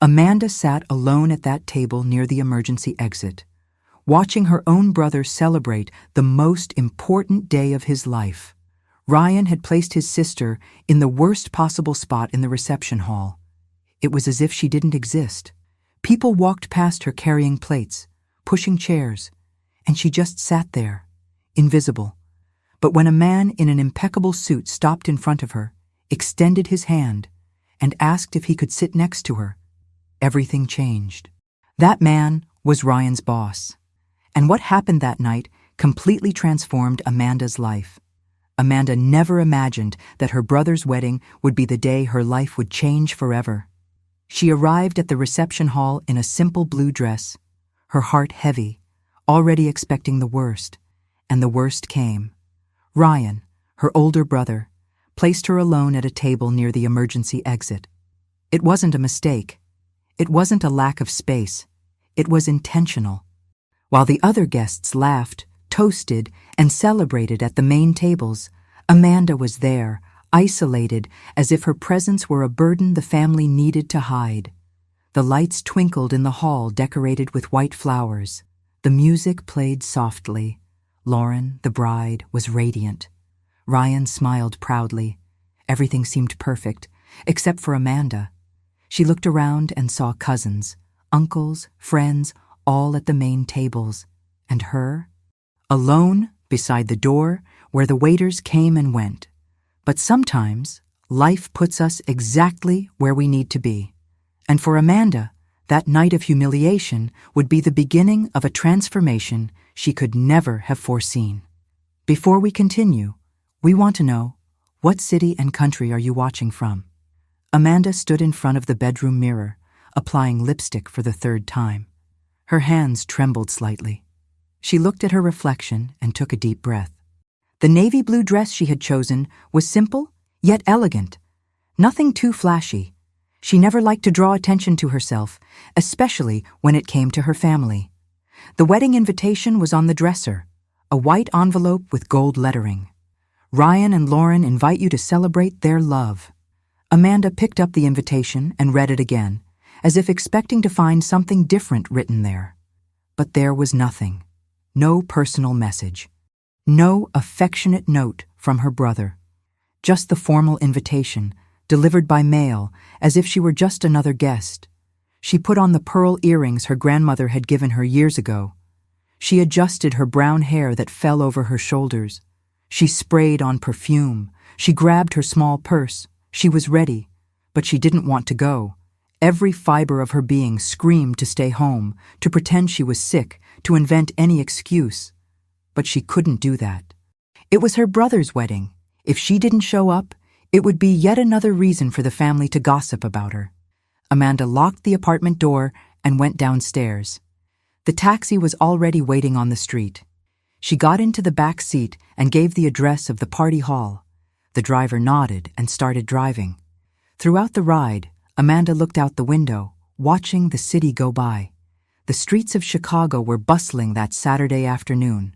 Amanda sat alone at that table near the emergency exit, watching her own brother celebrate the most important day of his life. Ryan had placed his sister in the worst possible spot in the reception hall. It was as if she didn't exist. People walked past her carrying plates, pushing chairs, and she just sat there, invisible. But when a man in an impeccable suit stopped in front of her, extended his hand, and asked if he could sit next to her, everything changed. That man was Ryan's boss. And what happened that night completely transformed Amanda's life. Amanda never imagined that her brother's wedding would be the day her life would change forever. She arrived at the reception hall in a simple blue dress, her heart heavy, already expecting the worst, and the worst came. Ryan, her older brother, placed her alone at a table near the emergency exit. It wasn't a mistake. It wasn't a lack of space. It was intentional. While the other guests laughed, toasted, and celebrated at the main tables, Amanda was there, isolated, as if her presence were a burden the family needed to hide. The lights twinkled in the hall decorated with white flowers. The music played softly. Lauren, the bride, was radiant. Ryan smiled proudly. Everything seemed perfect, except for Amanda. She looked around and saw cousins, uncles, friends, all at the main tables. And her? Alone, beside the door, where the waiters came and went. But sometimes, life puts us exactly where we need to be. And for Amanda, that night of humiliation would be the beginning of a transformation she could never have foreseen. Before we continue, we want to know, what city and country are you watching from? Amanda stood in front of the bedroom mirror, applying lipstick for the third time. Her hands trembled slightly. She looked at her reflection and took a deep breath. The navy blue dress she had chosen was simple, yet elegant. Nothing too flashy. She never liked to draw attention to herself, especially when it came to her family. The wedding invitation was on the dresser, a white envelope with gold lettering. Ryan and Lauren invite you to celebrate their love. Amanda picked up the invitation and read it again, as if expecting to find something different written there. But there was nothing. No personal message. No affectionate note from her brother. Just the formal invitation, delivered by mail, as if she were just another guest. She put on the pearl earrings her grandmother had given her years ago. She adjusted her brown hair that fell over her shoulders. She sprayed on perfume. She grabbed her small purse. She was ready, but she didn't want to go. Every fiber of her being screamed to stay home, to pretend she was sick, to invent any excuse. But she couldn't do that. It was her brother's wedding. If she didn't show up, it would be yet another reason for the family to gossip about her. Amanda locked the apartment door and went downstairs. The taxi was already waiting on the street. She got into the back seat and gave the address of the party hall. The driver nodded and started driving. Throughout the ride, Amanda looked out the window, watching the city go by. The streets of Chicago were bustling that Saturday afternoon.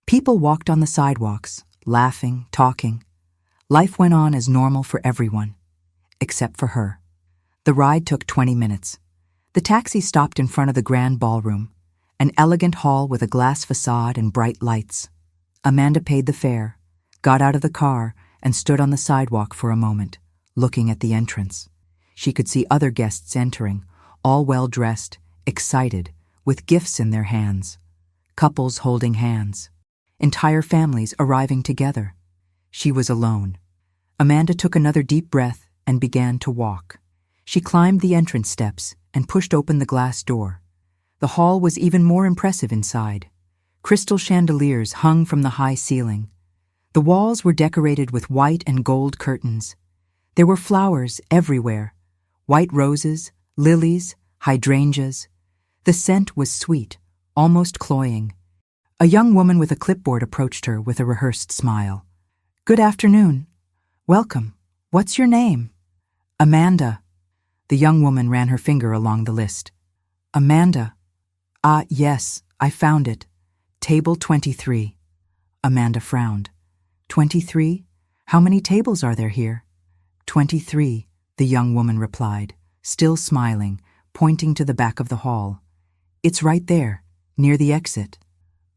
People walked on the sidewalks, laughing, talking. Life went on as normal for everyone, except for her. The ride took 20 minutes. The taxi stopped in front of the grand ballroom, an elegant hall with a glass facade and bright lights. Amanda paid the fare, got out of the car, and stood on the sidewalk for a moment, looking at the entrance. She could see other guests entering, all well-dressed, excited, with gifts in their hands. Couples holding hands. Entire families arriving together. She was alone. Amanda took another deep breath and began to walk. She climbed the entrance steps and pushed open the glass door. The hall was even more impressive inside. Crystal chandeliers hung from the high ceiling. The walls were decorated with white and gold curtains. There were flowers everywhere. White roses, lilies, hydrangeas. The scent was sweet, almost cloying. A young woman with a clipboard approached her with a rehearsed smile. "Good afternoon. Welcome. What's your name?" "Amanda." The young woman ran her finger along the list. "Amanda. Ah, yes, I found it. Table 23. Amanda frowned. 23? How many tables are there here? 23, the young woman replied, still smiling, pointing to the back of the hall. "It's right there, near the exit."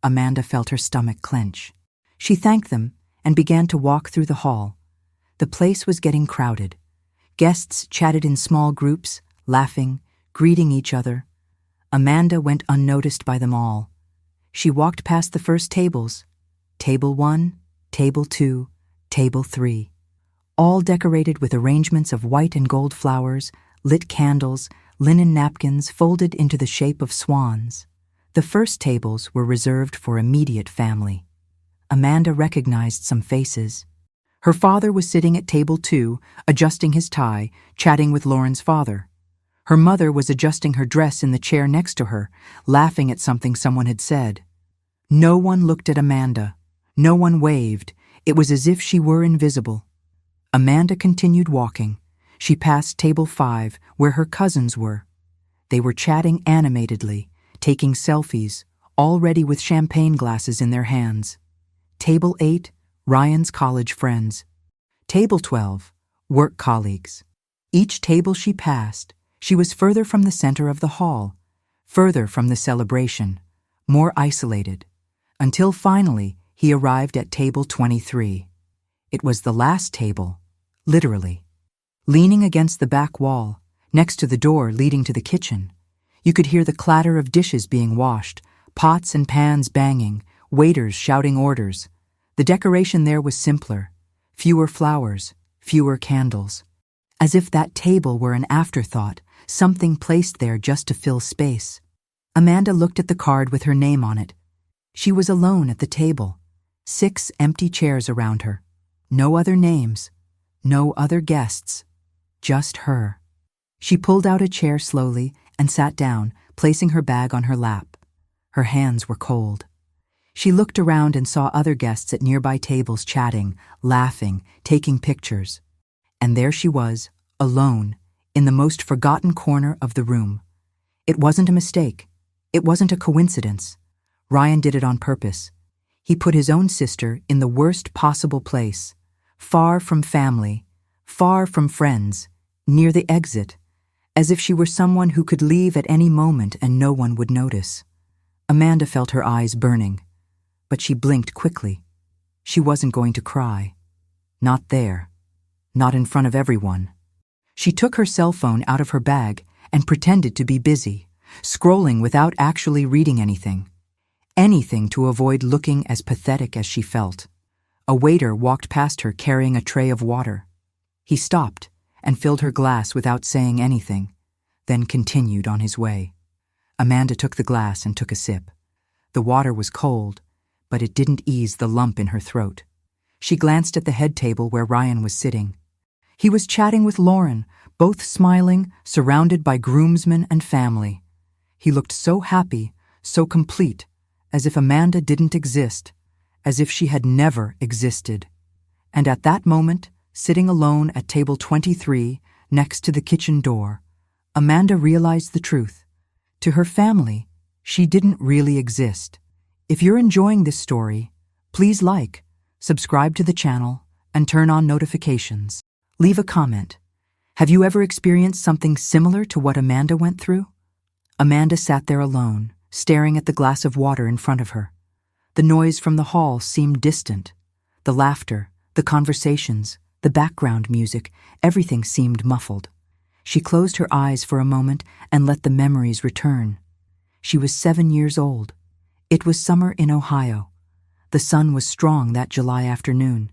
Amanda felt her stomach clench. She thanked them and began to walk through the hall. The place was getting crowded. Guests chatted in small groups, laughing, greeting each other. Amanda went unnoticed by them all. She walked past the first tables, Table 1, Table 2, Table 3, all decorated with arrangements of white and gold flowers, lit candles, linen napkins folded into the shape of swans. The first tables were reserved for immediate family. Amanda recognized some faces. Her father was sitting at Table 2, adjusting his tie, chatting with Lauren's father. Her mother was adjusting her dress in the chair next to her, laughing at something someone had said. No one looked at Amanda. No one waved. It was as if she were invisible. Amanda continued walking. She passed Table 5, where her cousins were. They were chatting animatedly, taking selfies, all ready with champagne glasses in their hands. Table 8, Ryan's college friends. Table 12, work colleagues. Each table she passed, she was further from the center of the hall, further from the celebration, more isolated, until finally he arrived at Table 23. It was the last table, literally. Leaning against the back wall, next to the door leading to the kitchen, you could hear the clatter of dishes being washed, pots and pans banging, waiters shouting orders. The decoration there was simpler, fewer flowers, fewer candles. As if that table were an afterthought, something placed there just to fill space. Amanda looked at the card with her name on it. She was alone at the table, 6 empty chairs around her. No other names, no other guests, just her. She pulled out a chair slowly and sat down, placing her bag on her lap. Her hands were cold. She looked around and saw other guests at nearby tables chatting, laughing, taking pictures. And there she was, alone, in the most forgotten corner of the room. It wasn't a mistake. It wasn't a coincidence. Ryan did it on purpose. He put his own sister in the worst possible place, far from family, far from friends, near the exit, as if she were someone who could leave at any moment and no one would notice. Amanda felt her eyes burning, but she blinked quickly. She wasn't going to cry. Not there. Not in front of everyone. She took her cell phone out of her bag and pretended to be busy, scrolling without actually reading anything. Anything to avoid looking as pathetic as she felt. A waiter walked past her carrying a tray of water. He stopped and filled her glass without saying anything, then continued on his way. Amanda took the glass and took a sip. The water was cold, but it didn't ease the lump in her throat. She glanced at the head table where Ryan was sitting. He was chatting with Lauren, both smiling, surrounded by groomsmen and family. He looked so happy, so complete, as if Amanda didn't exist, as if she had never existed. And at that moment, sitting alone at Table 23, next to the kitchen door, Amanda realized the truth. To her family, she didn't really exist. If you're enjoying this story, please like, subscribe to the channel, and turn on notifications. Leave a comment. Have you ever experienced something similar to what Amanda went through? Amanda sat there alone, staring at the glass of water in front of her. The noise from the hall seemed distant. The laughter, the conversations, the background music, everything seemed muffled. She closed her eyes for a moment and let the memories return. She was 7 years old. It was summer in Ohio. The sun was strong that July afternoon.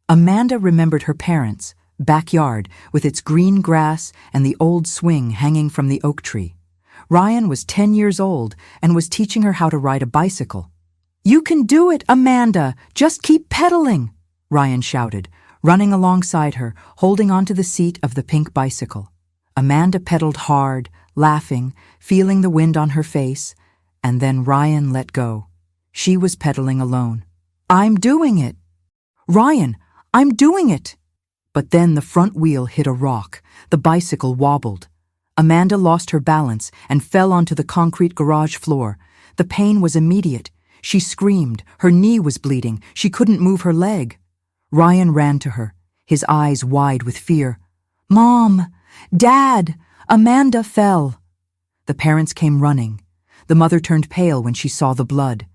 Amanda remembered her parents' backyard with its green grass and the old swing hanging from the oak tree. Ryan was 10 years old and was teaching her how to ride a bicycle. "You can do it, Amanda! Just keep pedaling!" Ryan shouted, running alongside her, holding onto the seat of the pink bicycle. Amanda pedaled hard, laughing, feeling the wind on her face, and then Ryan let go. She was pedaling alone. "I'm doing it! Ryan, I'm doing it!" But then the front wheel hit a rock. The bicycle wobbled. Amanda lost her balance and fell onto the concrete garage floor. The pain was immediate. She screamed. Her knee was bleeding. She couldn't move her leg. Ryan ran to her, his eyes wide with fear. "Mom! Dad! Amanda fell!" The parents came running. The mother turned pale when she saw the blood.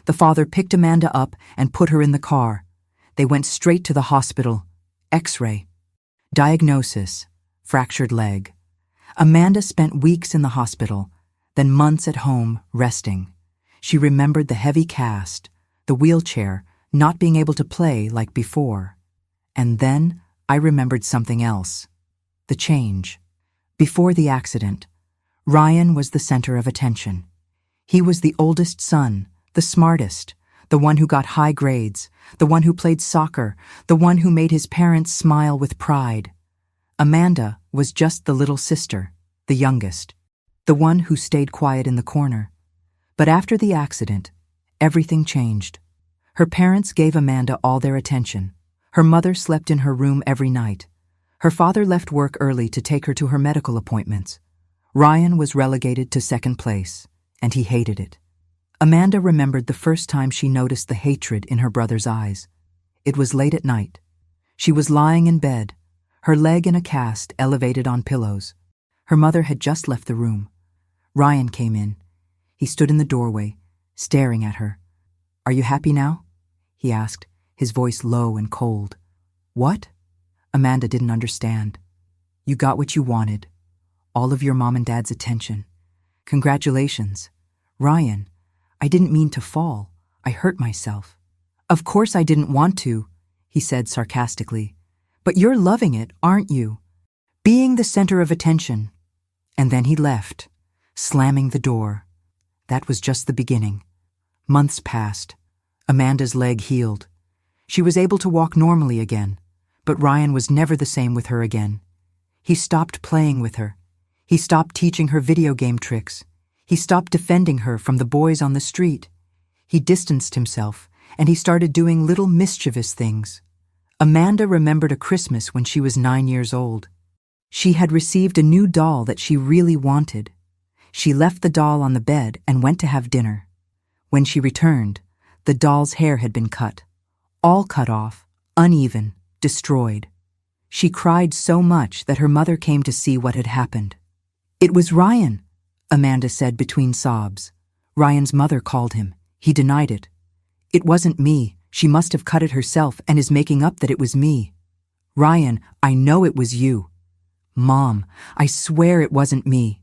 The father picked Amanda up and put her in the car. They went straight to the hospital. X-ray. Diagnosis: fractured leg. Amanda spent weeks in the hospital, then months at home, resting. She remembered the heavy cast, the wheelchair, not being able to play like before. And then I remembered something else. The change. Before the accident, Ryan was the center of attention. He was the oldest son, the smartest, the one who got high grades, the one who played soccer, the one who made his parents smile with pride. Amanda was just the little sister, the youngest, the one who stayed quiet in the corner. But after the accident, everything changed. Her parents gave Amanda all their attention. Her mother slept in her room every night. Her father left work early to take her to her medical appointments. Ryan was relegated to second place, and he hated it. Amanda remembered the first time she noticed the hatred in her brother's eyes. It was late at night. She was lying in bed, her leg in a cast elevated on pillows. Her mother had just left the room. Ryan came in. He stood in the doorway, staring at her. "Are you happy now?" he asked, his voice low and cold. "What?" Amanda didn't understand. "You got what you wanted. All of your mom and dad's attention. Congratulations." "Ryan, I didn't mean to fall. I hurt myself." "Of course I didn't want to," he said sarcastically. "But you're loving it, aren't you? Being the center of attention." And then he left, slamming the door. That was just the beginning. Months passed. Amanda's leg healed. She was able to walk normally again, but Ryan was never the same with her again. He stopped playing with her. He stopped teaching her video game tricks. He stopped defending her from the boys on the street. He distanced himself, and he started doing little mischievous things. Amanda remembered a Christmas when she was 9 years old. She had received a new doll that she really wanted. She left the doll on the bed and went to have dinner. When she returned, the doll's hair had been cut. All cut off, uneven, destroyed. She cried so much that her mother came to see what had happened. "It was Ryan," Amanda said between sobs. Ryan's mother called him. He denied it. "It wasn't me. She must have cut it herself and is making up that it was me." "Ryan, I know it was you." "Mom, I swear it wasn't me."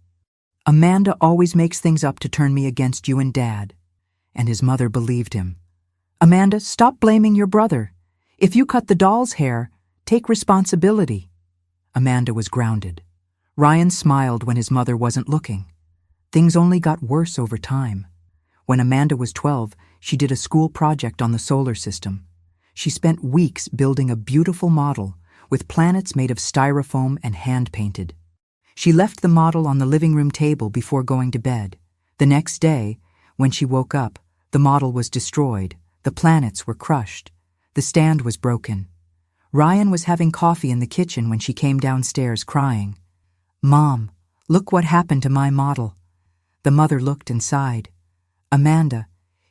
"Amanda always makes things up to turn me against you and Dad." And his mother believed him. "Amanda, stop blaming your brother. If you cut the doll's hair, take responsibility." Amanda was grounded. Ryan smiled when his mother wasn't looking. Things only got worse over time. When Amanda was 12, she did a school project on the solar system. She spent weeks building a beautiful model with planets made of styrofoam and hand-painted. She left the model on the living room table before going to bed. The next day, when she woke up, the model was destroyed, the planets were crushed, the stand was broken. Ryan was having coffee in the kitchen when she came downstairs crying. "Mom, look what happened to my model." The mother looked and sighed. "Amanda,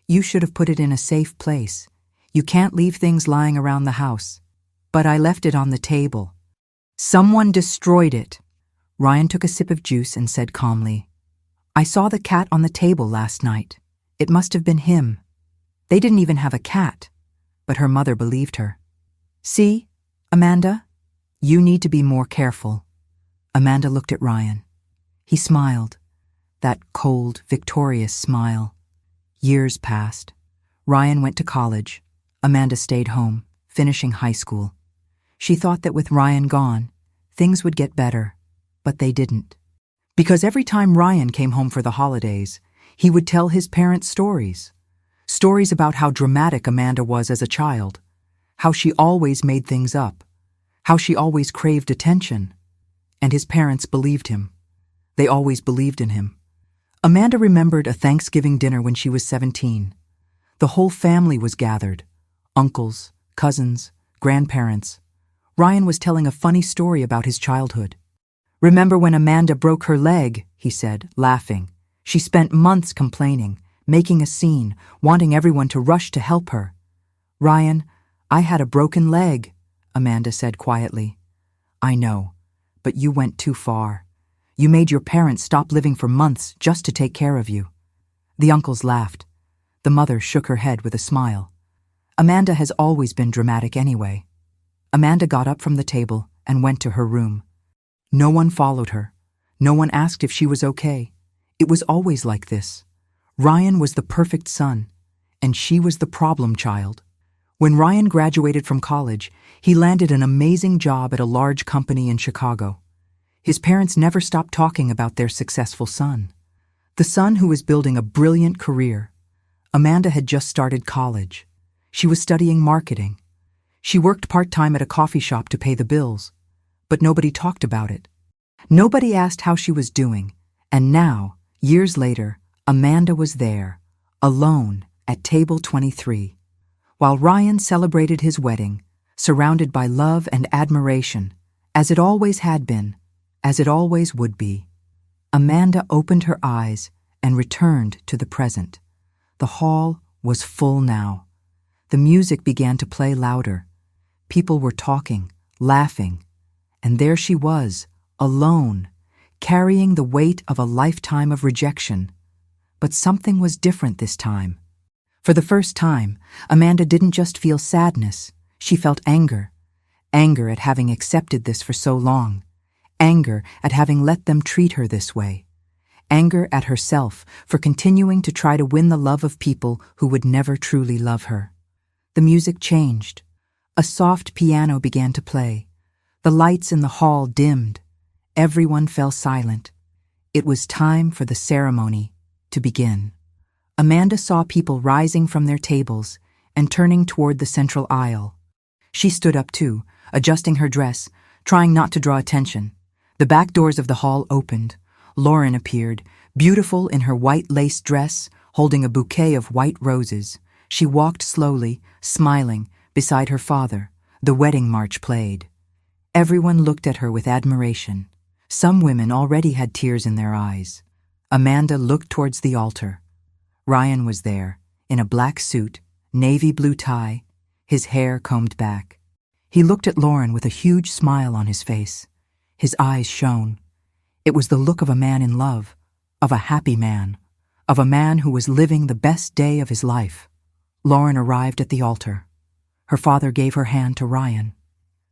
you should have put it in a safe place. You can't leave things lying around the house." "But I left it on the table." "Someone destroyed it." Ryan took a sip of juice and said calmly, "I saw the cat on the table last night. It must have been him." They didn't even have a cat, but her mother believed her. "See, Amanda, you need to be more careful." Amanda looked at Ryan. He smiled, that cold, victorious smile. Years passed. Ryan went to college. Amanda stayed home, finishing high school. She thought that with Ryan gone, things would get better, but they didn't. Because every time Ryan came home for the holidays, he would tell his parents stories. Stories about how dramatic Amanda was as a child, how she always made things up, how she always craved attention. And his parents believed him. They always believed in him. Amanda remembered a Thanksgiving dinner when she was 17. The whole family was gathered. Uncles, cousins, grandparents. Ryan was telling a funny story about his childhood. "Remember when Amanda broke her leg?" he said, laughing. "She spent months complaining, making a scene, wanting everyone to rush to help her." "Ryan, I had a broken leg," Amanda said quietly. "I know, but you went too far. You made your parents stop living for months just to take care of you." The uncles laughed. The mother shook her head with a smile. Amanda has always been dramatic anyway. Amanda got up from the table and went to her room. No one followed her. No one asked if she was okay. It was always like this. Ryan was the perfect son, and she was the problem child. When Ryan graduated from college, he landed an amazing job at a large company in Chicago. His parents never stopped talking about their successful son. The son who was building a brilliant career. Amanda had just started college. She was studying marketing. She worked part-time at a coffee shop to pay the bills, but nobody talked about it. Nobody asked how she was doing, and now, years later, Amanda was there, alone, at table 23. While Ryan celebrated his wedding, surrounded by love and admiration, as it always had been, as it always would be, Amanda opened her eyes and returned to the present. The hall was full now. The music began to play louder. People were talking, laughing, and there she was, alone, carrying the weight of a lifetime of rejection. But something was different this time. For the first time, Amanda didn't just feel sadness, she felt anger. Anger at having accepted this for so long. Anger at having let them treat her this way. Anger at herself for continuing to try to win the love of people who would never truly love her. The music changed. A soft piano began to play. The lights in the hall dimmed. Everyone fell silent. It was time for the ceremony to begin. Amanda saw people rising from their tables and turning toward the central aisle. She stood up too, adjusting her dress, trying not to draw attention. The back doors of the hall opened. Lauren appeared, beautiful in her white lace dress, holding a bouquet of white roses. She walked slowly, smiling, beside her father. The wedding march played. Everyone looked at her with admiration. Some women already had tears in their eyes. Amanda looked towards the altar. Ryan was there, in a black suit, navy blue tie, his hair combed back. He looked at Lauren with a huge smile on his face. His eyes shone. It was the look of a man in love, of a happy man, of a man who was living the best day of his life. Lauren arrived at the altar. Her father gave her hand to Ryan.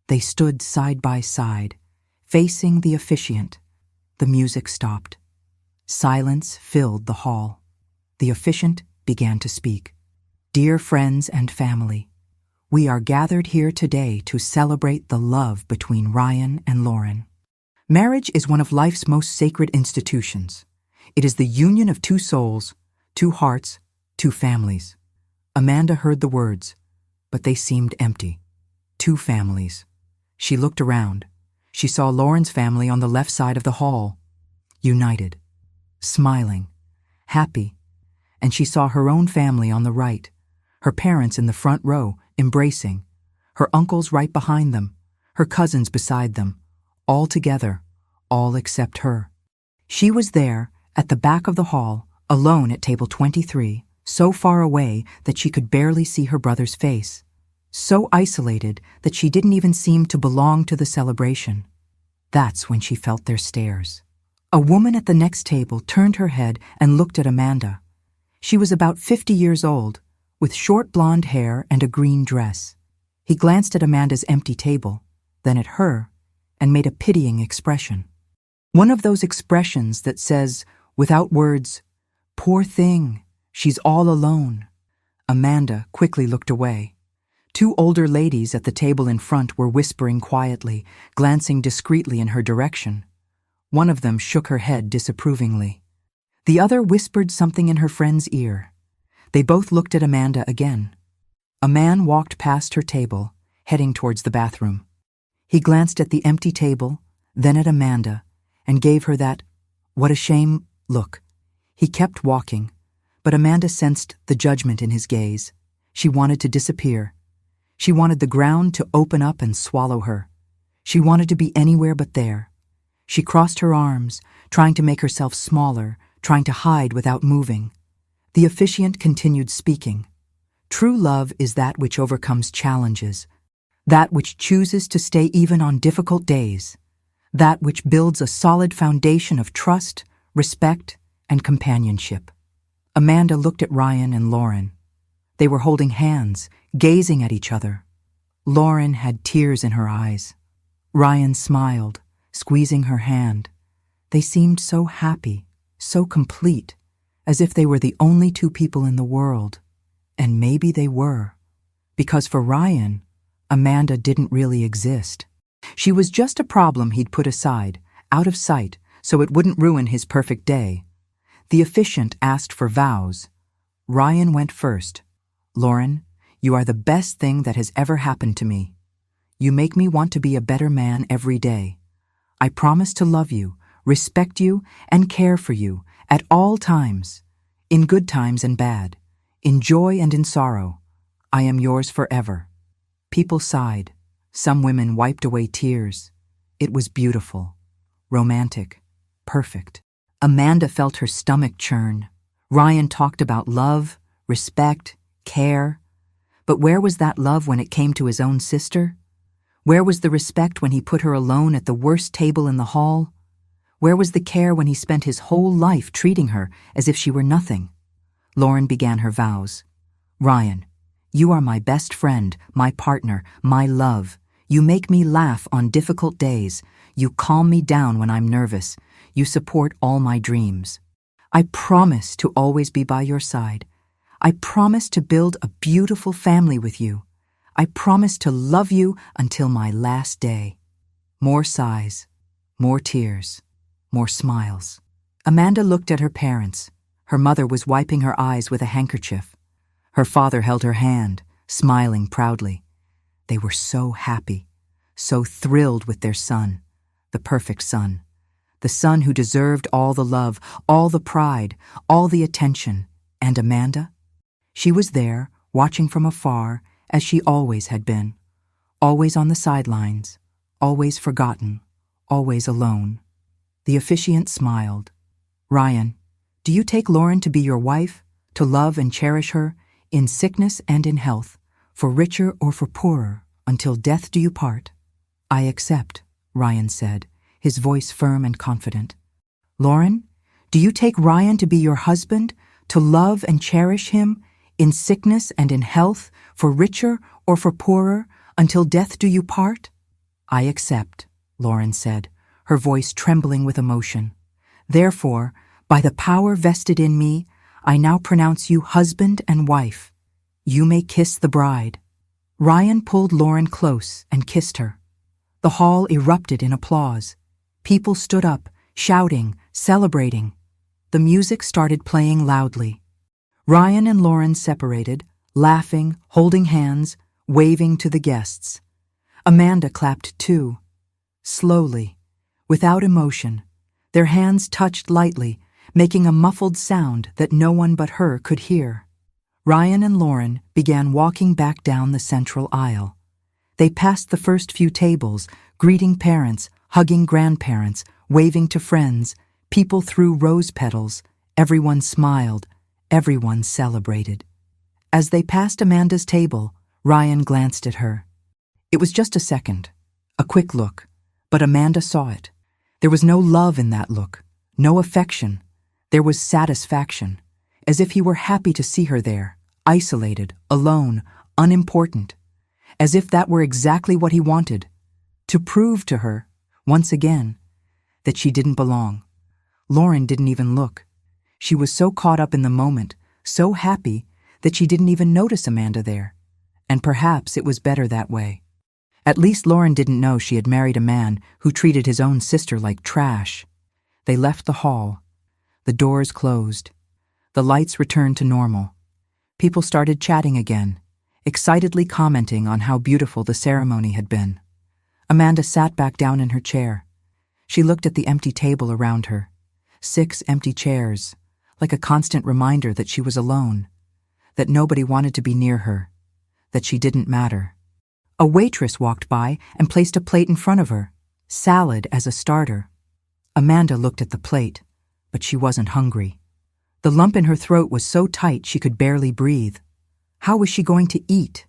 They stood side by side, facing the officiant. The music stopped. Silence filled the hall. The officiant began to speak. "Dear friends and family, we are gathered here today to celebrate the love between Ryan and Lauren. Marriage is one of life's most sacred institutions. It is the union of two souls, two hearts, two families." Amanda heard the words, but they seemed empty. Two families. She looked around. She saw Lauren's family on the left side of the hall, united, smiling, happy, and she saw her own family on the right, her parents in the front row, embracing, her uncles right behind them, her cousins beside them, all together, all except her. She was there, at the back of the hall, alone at table 23, so far away that she could barely see her brother's face, so isolated that she didn't even seem to belong to the celebration. That's when she felt their stares. A woman at the next table turned her head and looked at Amanda. She was about 50 years old, with short blonde hair and a green dress. He glanced at Amanda's empty table, then at her, and made a pitying expression. One of those expressions that says, without words, "Poor thing, she's all alone." Amanda quickly looked away. Two older ladies at the table in front were whispering quietly, glancing discreetly in her direction. One of them shook her head disapprovingly. The other whispered something in her friend's ear. They both looked at Amanda again. A man walked past her table, heading towards the bathroom. He glanced at the empty table, then at Amanda, and gave her that, "What a shame," look. He kept walking, but Amanda sensed the judgment in his gaze. She wanted to disappear. She wanted the ground to open up and swallow her. She wanted to be anywhere but there. She crossed her arms, trying to make herself smaller, trying to hide without moving. The officiant continued speaking. "True love is that which overcomes challenges, that which chooses to stay even on difficult days, that which builds a solid foundation of trust, respect, and companionship. Amanda looked at Ryan and Lauren. They were holding hands, gazing at each other. Lauren had tears in her eyes. Ryan smiled, squeezing her hand. They seemed so happy, so complete, as if they were the only two people in the world. And maybe they were. Because for Ryan, Amanda didn't really exist. She was just a problem he'd put aside, out of sight, so it wouldn't ruin his perfect day. The officiant asked for vows. Ryan went first. "Lauren, you are the best thing that has ever happened to me. You make me want to be a better man every day. I promise to love you, respect you, and care for you at all times, in good times and bad, in joy and in sorrow. I am yours forever." People sighed. Some women wiped away tears. It was beautiful, romantic, perfect. Amanda felt her stomach churn. Ryan talked about love, respect, care. But where was that love when it came to his own sister? Where was the respect when he put her alone at the worst table in the hall? Where was the care when he spent his whole life treating her as if she were nothing? Lauren began her vows. "Ryan, you are my best friend, my partner, my love. You make me laugh on difficult days. You calm me down when I'm nervous. You support all my dreams. I promise to always be by your side. I promise to build a beautiful family with you. I promise to love you until my last day." More sighs, more tears, more smiles. Amanda looked at her parents. Her mother was wiping her eyes with a handkerchief. Her father held her hand, smiling proudly. They were so happy, so thrilled with their son, the perfect son, the son who deserved all the love, all the pride, all the attention. And Amanda? She was there, watching from afar, as she always had been, always on the sidelines, always forgotten, always alone. The officiant smiled. "Ryan, do you take Lauren to be your wife, to love and cherish her, in sickness and in health, for richer or for poorer, until death do you part?" "I accept," Ryan said, his voice firm and confident. "Lauren, do you take Ryan to be your husband, to love and cherish him, in sickness and in health, for richer or for poorer, until death do you part?" "I accept," Lauren said, her voice trembling with emotion. "Therefore, by the power vested in me, I now pronounce you husband and wife. You may kiss the bride." Ryan pulled Lauren close and kissed her. The hall erupted in applause. People stood up, shouting, celebrating. The music started playing loudly. Ryan and Lauren separated, laughing, holding hands, waving to the guests. Amanda clapped too. Slowly, without emotion, their hands touched lightly, making a muffled sound that no one but her could hear. Ryan and Lauren began walking back down the central aisle. They passed the first few tables, greeting parents, hugging grandparents, waving to friends. People threw rose petals. Everyone smiled. Everyone celebrated. As they passed Amanda's table, Ryan glanced at her. It was just a second, a quick look, but Amanda saw it. There was no love in that look, no affection. There was satisfaction, as if he were happy to see her there, isolated, alone, unimportant, as if that were exactly what he wanted, to prove to her, once again, that she didn't belong. Lauren didn't even look. She was so caught up in the moment, so happy, that she didn't even notice Amanda there. And perhaps it was better that way. At least Lauren didn't know she had married a man who treated his own sister like trash. They left the hall. The doors closed. The lights returned to normal. People started chatting again, excitedly commenting on how beautiful the ceremony had been. Amanda sat back down in her chair. She looked at the empty table around her. 6 empty chairs, like a constant reminder that she was alone, that nobody wanted to be near her, that she didn't matter. A waitress walked by and placed a plate in front of her, salad as a starter. Amanda looked at the plate, but she wasn't hungry. The lump in her throat was so tight she could barely breathe. How was she going to eat?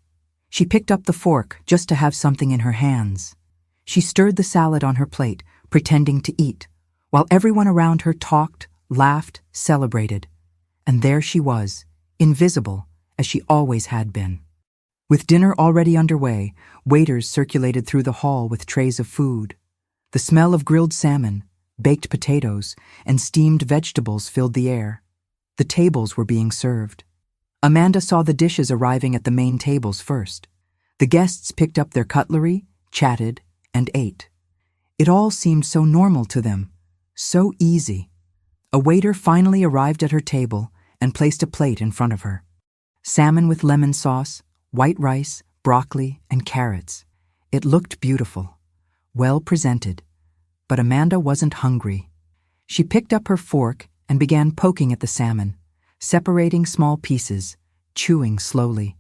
She picked up the fork just to have something in her hands. She stirred the salad on her plate, pretending to eat, while everyone around her talked, laughed, celebrated. And there she was, invisible, as she always had been. With dinner already underway, waiters circulated through the hall with trays of food. The smell of grilled salmon, baked potatoes, and steamed vegetables filled the air. The tables were being served. Amanda saw the dishes arriving at the main tables first. The guests picked up their cutlery, chatted, and ate. It all seemed so normal to them, so easy. A waiter finally arrived at her table and placed a plate in front of her. Salmon with lemon sauce, white rice, broccoli, and carrots. It looked beautiful, well presented, but Amanda wasn't hungry. She picked up her fork and began poking at the salmon, separating small pieces, chewing slowly.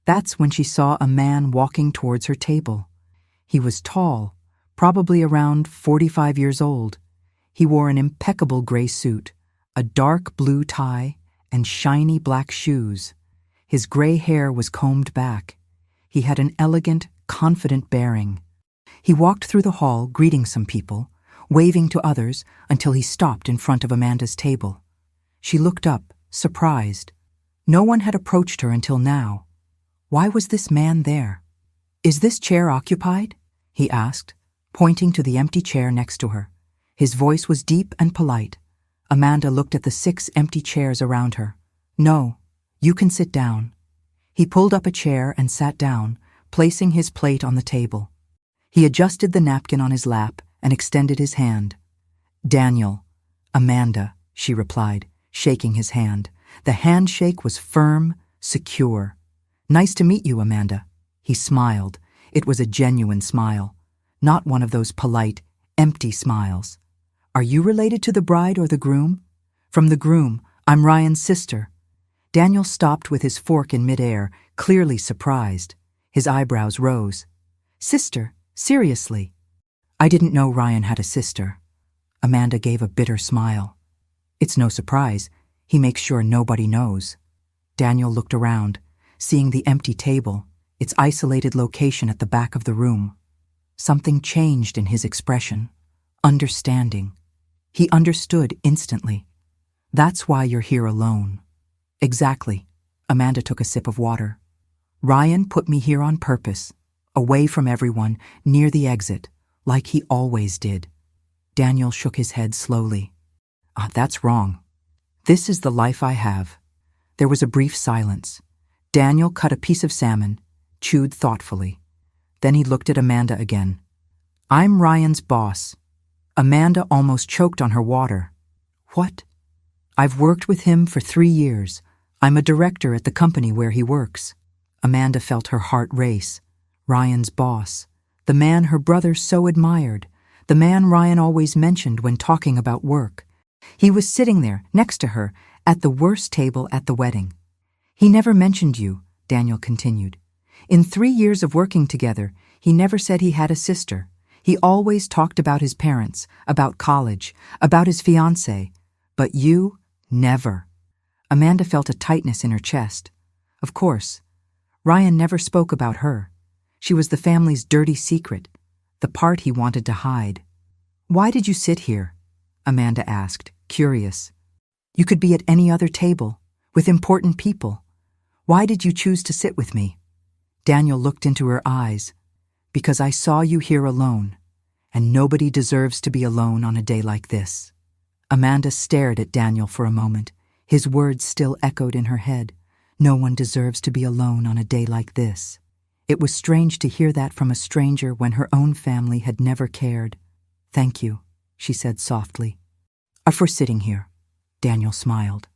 That's when she saw a man walking towards her table. He was tall, probably around 45 years old. He wore an impeccable gray suit, a dark blue tie, and shiny black shoes. His gray hair was combed back. He had an elegant, confident bearing. He walked through the hall, greeting some people, waving to others until he stopped in front of Amanda's table. She looked up, surprised. No one had approached her until now. Why was this man there? "Is this chair occupied?" he asked, pointing to the empty chair next to her. His voice was deep and polite. Amanda looked at the 6 empty chairs around her. "No, you can sit down." He pulled up a chair and sat down, placing his plate on the table. He adjusted the napkin on his lap and extended his hand. "Daniel." "Amanda," she replied, shaking his hand. The handshake was firm, secure. "Nice to meet you, Amanda." He smiled. It was a genuine smile, not one of those polite, empty smiles. "Are you related to the bride or the groom?" "From the groom. I'm Ryan's sister." Daniel stopped with his fork in midair, clearly surprised. His eyebrows rose. "Sister? Seriously?" "I didn't know Ryan had a sister." Amanda gave a bitter smile. "It's no surprise. He makes sure nobody knows." Daniel looked around, seeing the empty table, its isolated location at the back of the room. Something changed in his expression. Understanding. He understood instantly. "That's why you're here alone." "Exactly." Amanda took a sip of water. "Ryan put me here on purpose, away from everyone, near the exit, like he always did." Daniel shook his head slowly. "That's wrong. This is the life I have." There was a brief silence. Daniel cut a piece of salmon, chewed thoughtfully. Then he looked at Amanda again. "I'm Ryan's boss." Amanda almost choked on her water. "What?" "I've worked with him for 3 years. I'm a director at the company where he works." Amanda felt her heart race. Ryan's boss. The man her brother so admired. The man Ryan always mentioned when talking about work. He was sitting there, next to her, at the worst table at the wedding. "He never mentioned you," Daniel continued. "In 3 years of working together, he never said he had a sister. He always talked about his parents, about college, about his fiancée. But you, never." Amanda felt a tightness in her chest. Of course, Ryan never spoke about her. She was the family's dirty secret, the part he wanted to hide. "Why did you sit here?" Amanda asked, curious. "You could be at any other table, with important people. Why did you choose to sit with me?" Daniel looked into her eyes. "Because I saw you here alone, and nobody deserves to be alone on a day like this." Amanda stared at Daniel for a moment. His words still echoed in her head. No one deserves to be alone on a day like this. It was strange to hear that from a stranger when her own family had never cared. "Thank you," she said softly. "For sitting here." Daniel smiled.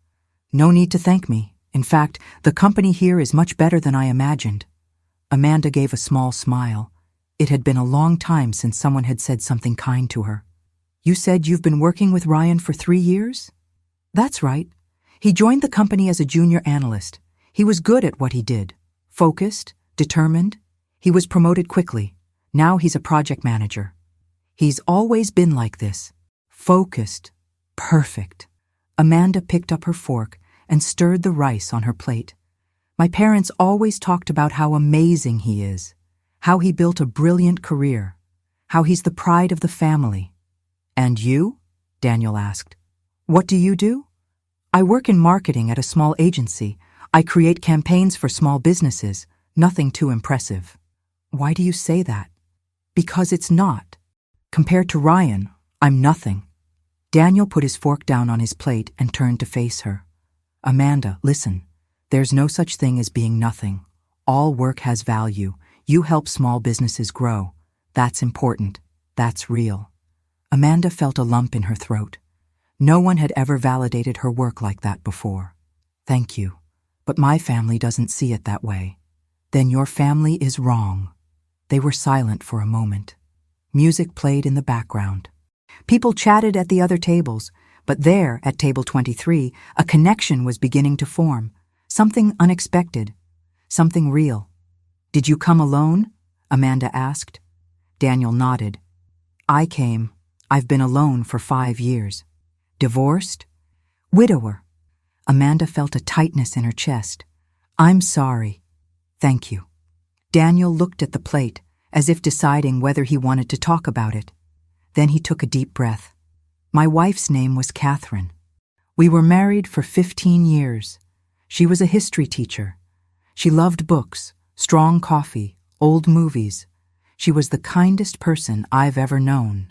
"No need to thank me. In fact, the company here is much better than I imagined." Amanda gave a small smile. It had been a long time since someone had said something kind to her. "You said you've been working with Ryan for 3 years?" "That's right. He joined the company as a junior analyst. He was good at what he did. Focused, determined. He was promoted quickly. Now he's a project manager. He's always been like this. Focused. Perfect." Amanda picked up her fork and stirred the rice on her plate. "My parents always talked about how amazing he is, how he built a brilliant career, how he's the pride of the family." And you? Daniel asked. What do you do? I work in marketing at a small agency. I create campaigns for small businesses. Nothing too impressive. Why do you say that? Because it's not. Compared to Ryan, I'm nothing. Daniel put his fork down on his plate and turned to face her. Amanda, listen. There's no such thing as being nothing. All work has value. You help small businesses grow. That's important. That's real. Amanda felt a lump in her throat. No one had ever validated her work like that before. Thank you. But my family doesn't see it that way. Then your family is wrong. They were silent for a moment. Music played in the background. People chatted at the other tables, but there, at table 23, a connection was beginning to form. Something unexpected. Something real. Did you come alone? Amanda asked. Daniel nodded. I came. I've been alone for 5 years. Divorced? Widower. Amanda felt a tightness in her chest. I'm sorry. Thank you. Daniel looked at the plate, as if deciding whether he wanted to talk about it. Then he took a deep breath. My wife's name was Catherine. We were married for 15 years. She was a history teacher. She loved books, strong coffee, old movies. She was the kindest person I've ever known.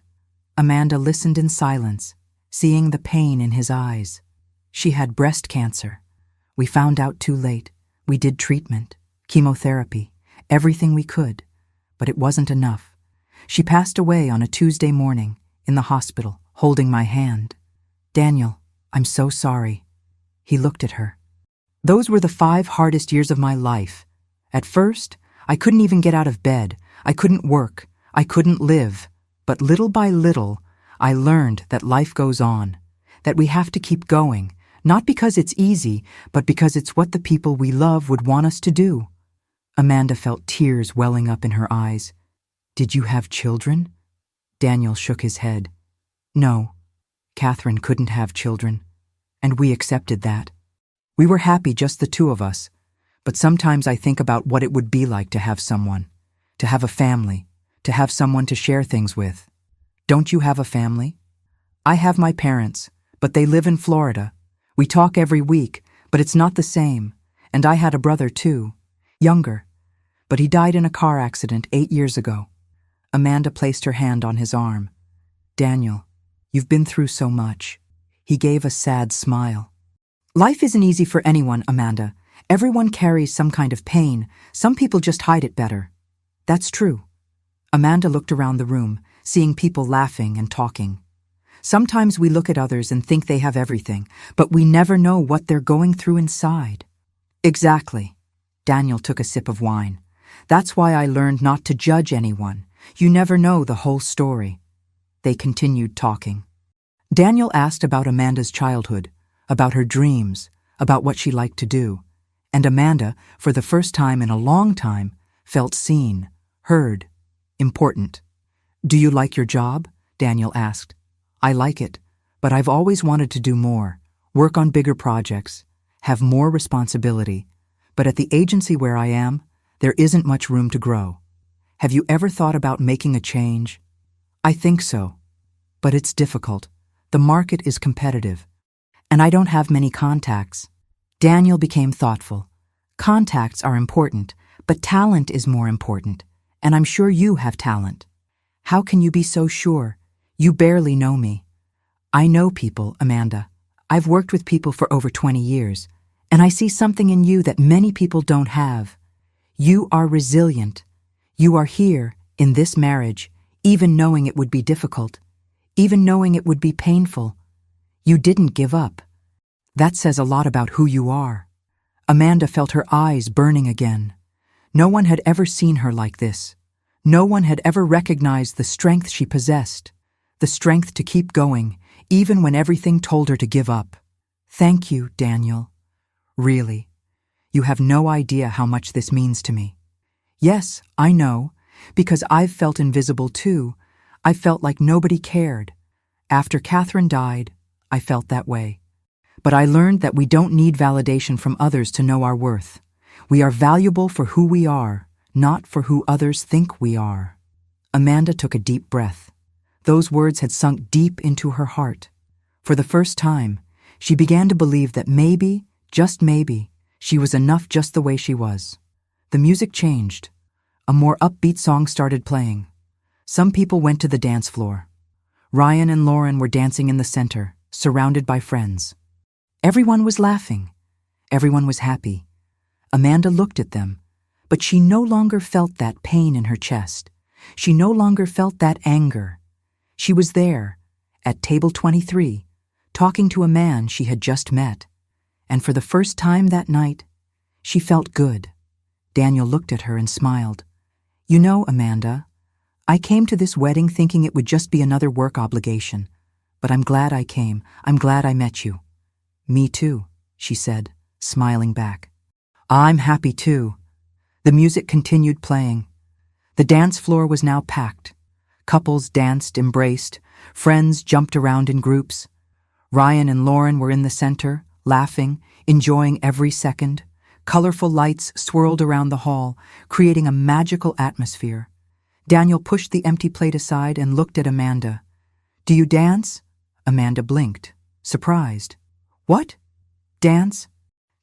Amanda listened in silence, seeing the pain in his eyes. She had breast cancer. We found out too late. We did treatment, chemotherapy, everything we could, but it wasn't enough. She passed away on a Tuesday morning, in the hospital, holding my hand. Daniel, I'm so sorry. He looked at her. Those were the 5 hardest years of my life. At first, I couldn't even get out of bed. I couldn't work. I couldn't live. But little by little, I learned that life goes on, that we have to keep going, not because it's easy, but because it's what the people we love would want us to do. Amanda felt tears welling up in her eyes. Did you have children? Daniel shook his head. No, Catherine couldn't have children, and we accepted that. We were happy, just the 2 of us, but sometimes I think about what it would be like to have someone, to have a family, to have someone to share things with. Don't you have a family? I have my parents, but they live in Florida. We talk every week, but it's not the same, and I had a brother too, younger, but he died in a car accident 8 years ago. Amanda placed her hand on his arm. Daniel, you've been through so much. He gave a sad smile. Life isn't easy for anyone, Amanda. Everyone carries some kind of pain. Some people just hide it better. That's true. Amanda looked around the room, seeing people laughing and talking. Sometimes we look at others and think they have everything, but we never know what they're going through inside. Exactly. Daniel took a sip of wine. That's why I learned not to judge anyone. You never know the whole story. They continued talking. Daniel asked about Amanda's childhood, about her dreams, about what she liked to do. And Amanda, for the first time in a long time, felt seen, heard, important. Do you like your job? Daniel asked. I like it, but I've always wanted to do more, work on bigger projects, have more responsibility. But at the agency where I am, there isn't much room to grow. Have you ever thought about making a change? I think so, but it's difficult. The market is competitive, and I don't have many contacts. Daniel became thoughtful. Contacts are important, but talent is more important, and I'm sure you have talent. How can you be so sure? You barely know me. I know people, Amanda. I've worked with people for over 20 years, and I see something in you that many people don't have. You are resilient. You are here, in this marriage, even knowing it would be difficult, even knowing it would be painful. You didn't give up. That says a lot about who you are. Amanda felt her eyes burning again. No one had ever seen her like this. No one had ever recognized the strength she possessed, the strength to keep going, even when everything told her to give up. Thank you, Daniel. Really. You have no idea how much this means to me. Yes, I know, because I've felt invisible too. I felt like nobody cared. After Catherine died, I felt that way. But I learned that we don't need validation from others to know our worth. We are valuable for who we are, not for who others think we are. Amanda took a deep breath. Those words had sunk deep into her heart. For the first time, she began to believe that maybe, just maybe, she was enough just the way she was. The music changed. A more upbeat song started playing. Some people went to the dance floor. Ryan and Lauren were dancing in the center, surrounded by friends. Everyone was laughing. Everyone was happy. Amanda looked at them, but she no longer felt that pain in her chest. She no longer felt that anger. She was there, at table 23, talking to a man she had just met. And for the first time that night, she felt good. Daniel looked at her and smiled. "You know, Amanda, I came to this wedding thinking it would just be another work obligation. But I'm glad I came. I'm glad I met you." "Me too," she said, smiling back. "I'm happy too." The music continued playing. The dance floor was now packed. Couples danced, embraced. Friends jumped around in groups. Ryan and Lauren were in the center, laughing, enjoying every second. Colorful lights swirled around the hall, creating a magical atmosphere. Daniel pushed the empty plate aside and looked at Amanda. "Do you dance?" Amanda blinked, surprised. "What? Dance?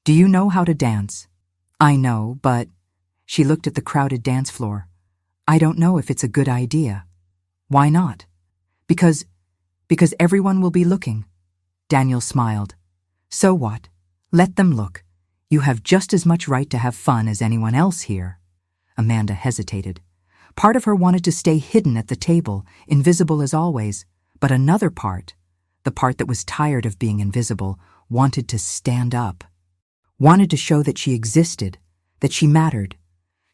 Do you know how to dance?" "I know, but—" She looked at the crowded dance floor. "I don't know if it's a good idea." "Why not?" Because everyone will be looking." Daniel smiled. "So what? Let them look. You have just as much right to have fun as anyone else here." Amanda hesitated. Part of her wanted to stay hidden at the table, invisible as always, but another part, the part that was tired of being invisible, wanted to stand up. Wanted to show that she existed, that she mattered.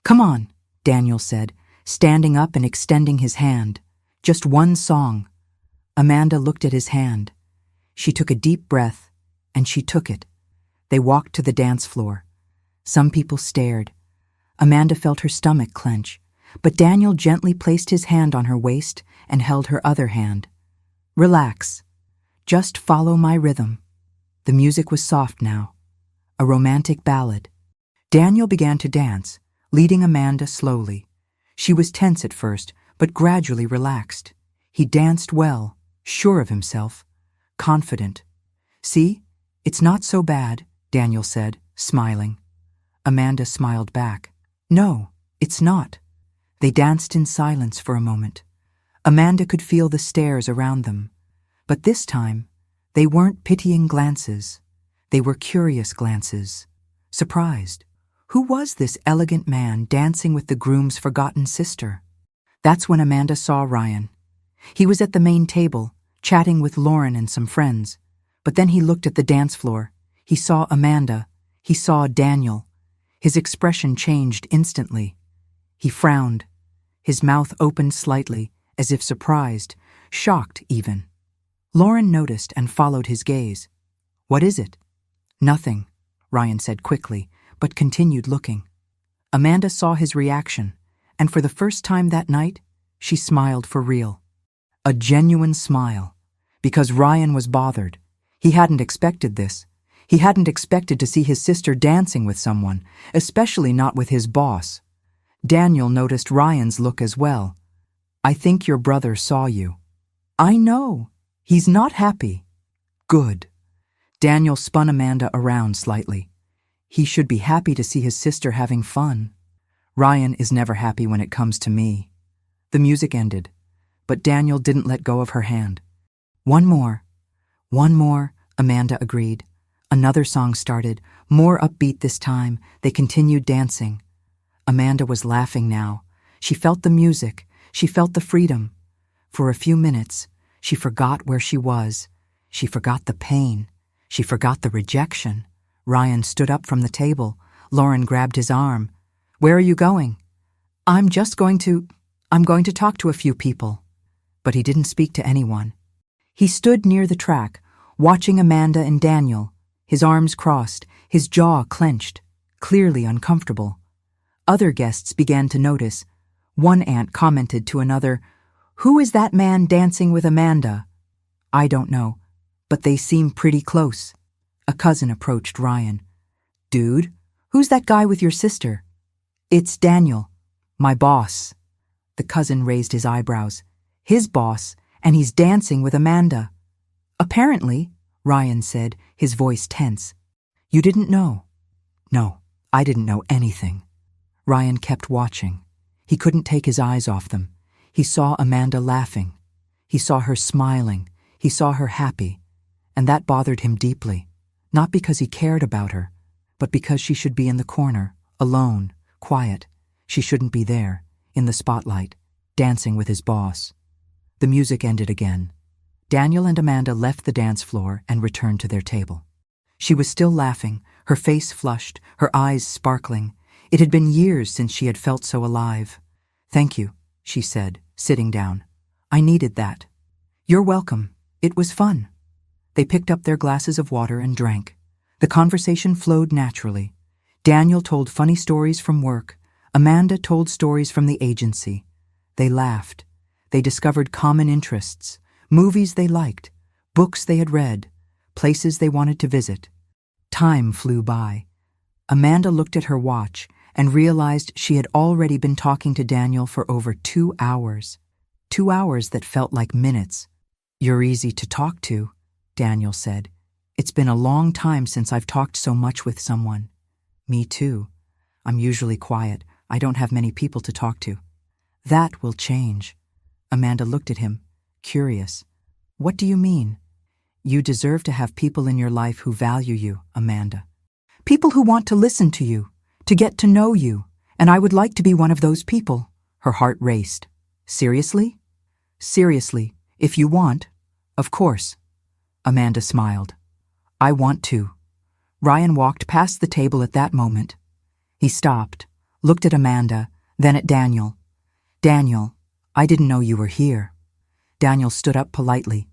"Come on," Daniel said, standing up and extending his hand. "Just one song." Amanda looked at his hand. She took a deep breath, and she took it. They walked to the dance floor. Some people stared. Amanda felt her stomach clench, but Daniel gently placed his hand on her waist and held her other hand. "Relax. Just follow my rhythm." The music was soft now, a romantic ballad. Daniel began to dance, leading Amanda slowly. She was tense at first, but gradually relaxed. He danced well, sure of himself, confident. "See, it's not so bad," Daniel said, smiling. Amanda smiled back. "No, it's not." They danced in silence for a moment. Amanda could feel the stares around them. But this time, they weren't pitying glances. They were curious glances. Surprised. Who was this elegant man dancing with the groom's forgotten sister? That's when Amanda saw Ryan. He was at the main table, chatting with Lauren and some friends. But then he looked at the dance floor. He saw Amanda. He saw Daniel. His expression changed instantly. He frowned. His mouth opened slightly, as if surprised, shocked even. Lauren noticed and followed his gaze. "What is it?" "Nothing," Ryan said quickly, but continued looking. Amanda saw his reaction, and for the first time that night, she smiled for real. A genuine smile, because Ryan was bothered. He hadn't expected this. He hadn't expected to see his sister dancing with someone, especially not with his boss. Daniel noticed Ryan's look as well. "I think your brother saw you." "I know. He's not happy." "Good." Daniel spun Amanda around slightly. "He should be happy to see his sister having fun. Ryan is never happy when it comes to me." The music ended, but Daniel didn't let go of her hand. One more, Amanda agreed. Another song started, more upbeat this time. They continued dancing. Amanda was laughing now. She felt the music. She felt the freedom. For a few minutes, she forgot where she was. She forgot the pain. She forgot the rejection. Ryan stood up from the table. Lauren grabbed his arm. "Where are you going?" I'm going to talk to a few people." But he didn't speak to anyone. He stood near the track, watching Amanda and Daniel, his arms crossed, his jaw clenched, clearly uncomfortable. Other guests began to notice. One aunt commented to another, "Who is that man dancing with Amanda?" "I don't know, but they seem pretty close." A cousin approached Ryan. "Dude, who's that guy with your sister?" "It's Daniel, my boss." The cousin raised his eyebrows. "His boss, and he's dancing with Amanda." "Apparently," Ryan said, his voice tense. "You didn't know?" "No, I didn't know anything." Ryan kept watching. He couldn't take his eyes off them. He saw Amanda laughing. He saw her smiling. He saw her happy. And that bothered him deeply. Not because he cared about her, but because she should be in the corner, alone, quiet. She shouldn't be there, in the spotlight, dancing with his boss. The music ended again. Daniel and Amanda left the dance floor and returned to their table. She was still laughing, her face flushed, her eyes sparkling. It had been years since she had felt so alive. "Thank you," she said, sitting down. "I needed that." "You're welcome. It was fun." They picked up their glasses of water and drank. The conversation flowed naturally. Daniel told funny stories from work. Amanda told stories from the agency. They laughed. They discovered common interests, movies they liked, books they had read, places they wanted to visit. Time flew by. Amanda looked at her watch and realized she had already been talking to Daniel for over 2 hours. 2 hours that felt like minutes. "You're easy to talk to," Daniel said. "It's been a long time since I've talked so much with someone." "Me too. I'm usually quiet. I don't have many people to talk to." "That will change." Amanda looked at him, curious. "What do you mean?" "You deserve to have people in your life who value you, Amanda. People who want to listen to you, to get to know you, and I would like to be one of those people." Her heart raced. "Seriously?" "Seriously, if you want. Of course." Amanda smiled. "I want to." Ryan walked past the table at that moment. He stopped, looked at Amanda, then at Daniel. "Daniel, I didn't know you were here." Daniel stood up politely.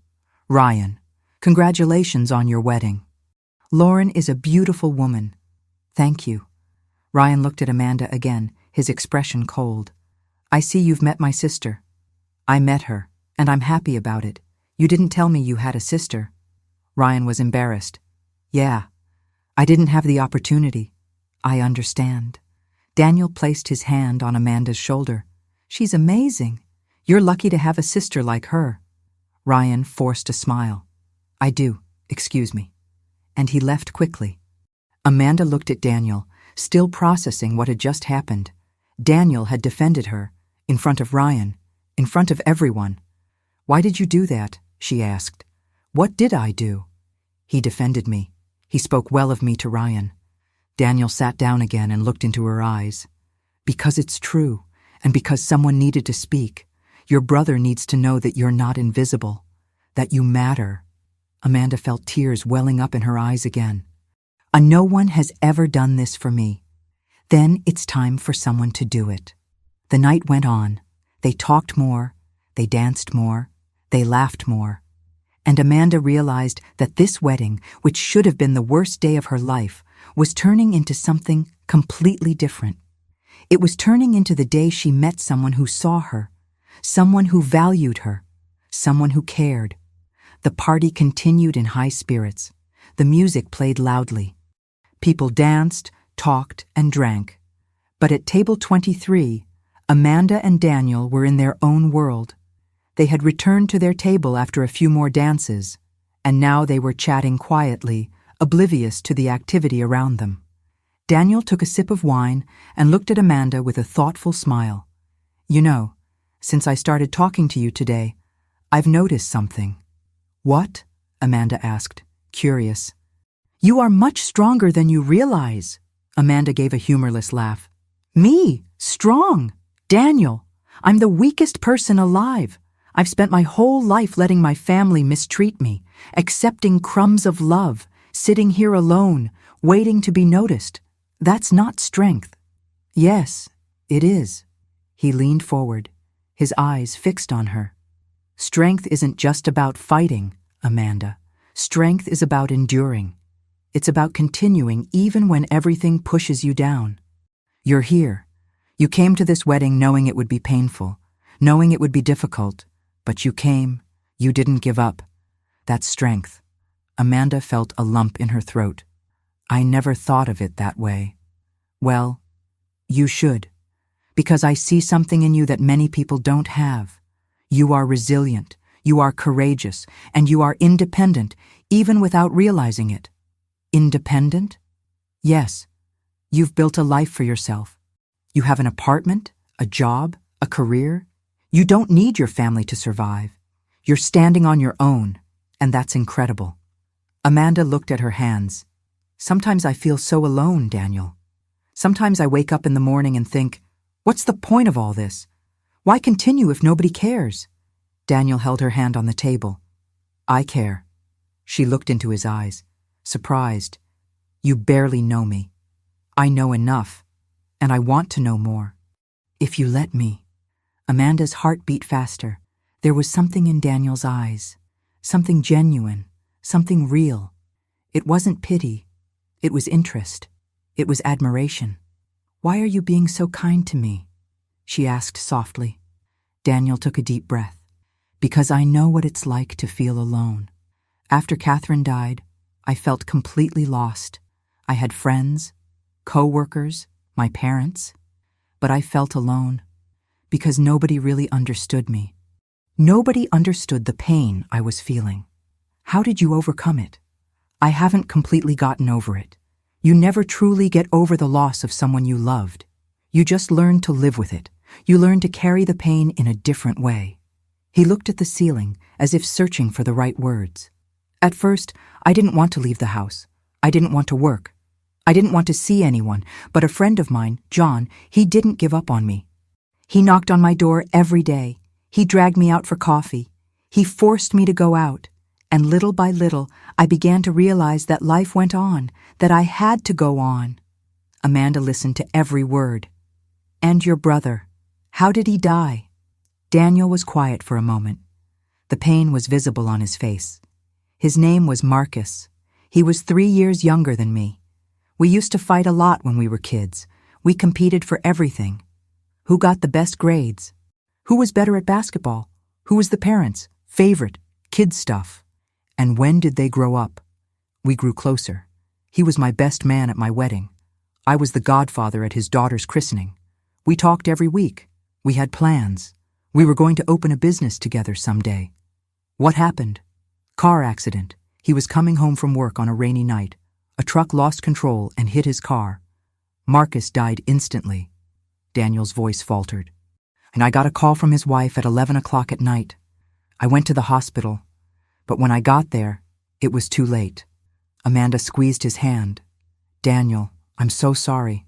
"Ryan, congratulations on your wedding." "Lauren is a beautiful woman." "Thank you." Ryan looked at Amanda again, his expression cold. "I see you've met my sister." "I met her, and I'm happy about it. You didn't tell me you had a sister." Ryan was embarrassed. "Yeah, I didn't have the opportunity." "I understand." Daniel placed his hand on Amanda's shoulder. "She's amazing. You're lucky to have a sister like her." Ryan forced a smile. "I do, excuse me." And he left quickly. Amanda looked at Daniel, still processing what had just happened. Daniel had defended her, in front of Ryan, in front of everyone. "Why did you do that?" she asked. "What did I do?" "He defended me. He spoke well of me to Ryan." Daniel sat down again and looked into her eyes. "Because it's true, and because someone needed to speak. Your brother needs to know that you're not invisible, that you matter." Amanda felt tears welling up in her eyes again. No one has ever done this for me. Then it's time for someone to do it." The night went on. They talked more, they danced more, they laughed more. And Amanda realized that this wedding, which should have been the worst day of her life, was turning into something completely different. It was turning into the day she met someone who saw her, someone who valued her, someone who cared. The party continued in high spirits. The music played loudly. People danced, talked, and drank. But at table 23, Amanda and Daniel were in their own world. They had returned to their table after a few more dances, and now they were chatting quietly, oblivious to the activity around them. Daniel took a sip of wine and looked at Amanda with a thoughtful smile. "You know, since I started talking to you today, I've noticed something." "What?" Amanda asked, curious. "You are much stronger than you realize." Amanda gave a humorless laugh. "Me? Strong? Daniel, I'm the weakest person alive. I've spent my whole life letting my family mistreat me, accepting crumbs of love, sitting here alone, waiting to be noticed. That's not strength." "Yes, it is." He leaned forward, his eyes fixed on her. "Strength isn't just about fighting, Amanda. Strength is about enduring. It's about continuing even when everything pushes you down. You're here. You came to this wedding knowing it would be painful, knowing it would be difficult, but you came, you didn't give up. That's strength." Amanda felt a lump in her throat. "I never thought of it that way." "Well, you should, because I see something in you that many people don't have. You are resilient, You are courageous, and you are independent, even without realizing it. Independent? Yes. You've built a life for yourself. You have an apartment, a job, a career. You don't need your family to survive. You're standing on your own, and that's incredible. Amanda looked at her hands. Sometimes I feel so alone, Daniel. Sometimes I wake up in the morning and think, what's the point of all this? Why continue if nobody cares? Daniel held her hand on the table. I care. She looked into his eyes, surprised. You barely know me. I know enough, and I want to know more. If you let me. Amanda's heart beat faster. There was something in Daniel's eyes, something genuine, something real. It wasn't pity. It was interest. It was admiration. Why are you being so kind to me? She asked softly. Daniel took a deep breath. Because I know what it's like to feel alone. After Catherine died, I felt completely lost. I had friends, co-workers, my parents, but I felt alone because nobody really understood me. Nobody understood the pain I was feeling. How did you overcome it? I haven't completely gotten over it. You never truly get over the loss of someone you loved. You just learn to live with it. You learn to carry the pain in a different way. He looked at the ceiling as if searching for the right words. At first, I didn't want to leave the house. I didn't want to work. I didn't want to see anyone, but a friend of mine, John, he didn't give up on me. He knocked on my door every day. He dragged me out for coffee. He forced me to go out. And little by little, I began to realize that life went on, that I had to go on. Amanda listened to every word. And your brother, how did he die? Daniel was quiet for a moment. The pain was visible on his face. His name was Marcus. He was 3 years younger than me. We used to fight a lot when we were kids. We competed for everything. Who got the best grades? Who was better at basketball? Who was the parents' favorite kid stuff? And when did they grow up? We grew closer. He was my best man at my wedding. I was the godfather at his daughter's christening. We talked every week. We had plans. We were going to open a business together someday. What happened? Car accident. He was coming home from work on a rainy night. A truck lost control and hit his car. Marcus died instantly. Daniel's voice faltered. And I got a call from his wife at 11 o'clock at night. I went to the hospital, but when I got there, it was too late. Amanda squeezed his hand. Daniel, I'm so sorry.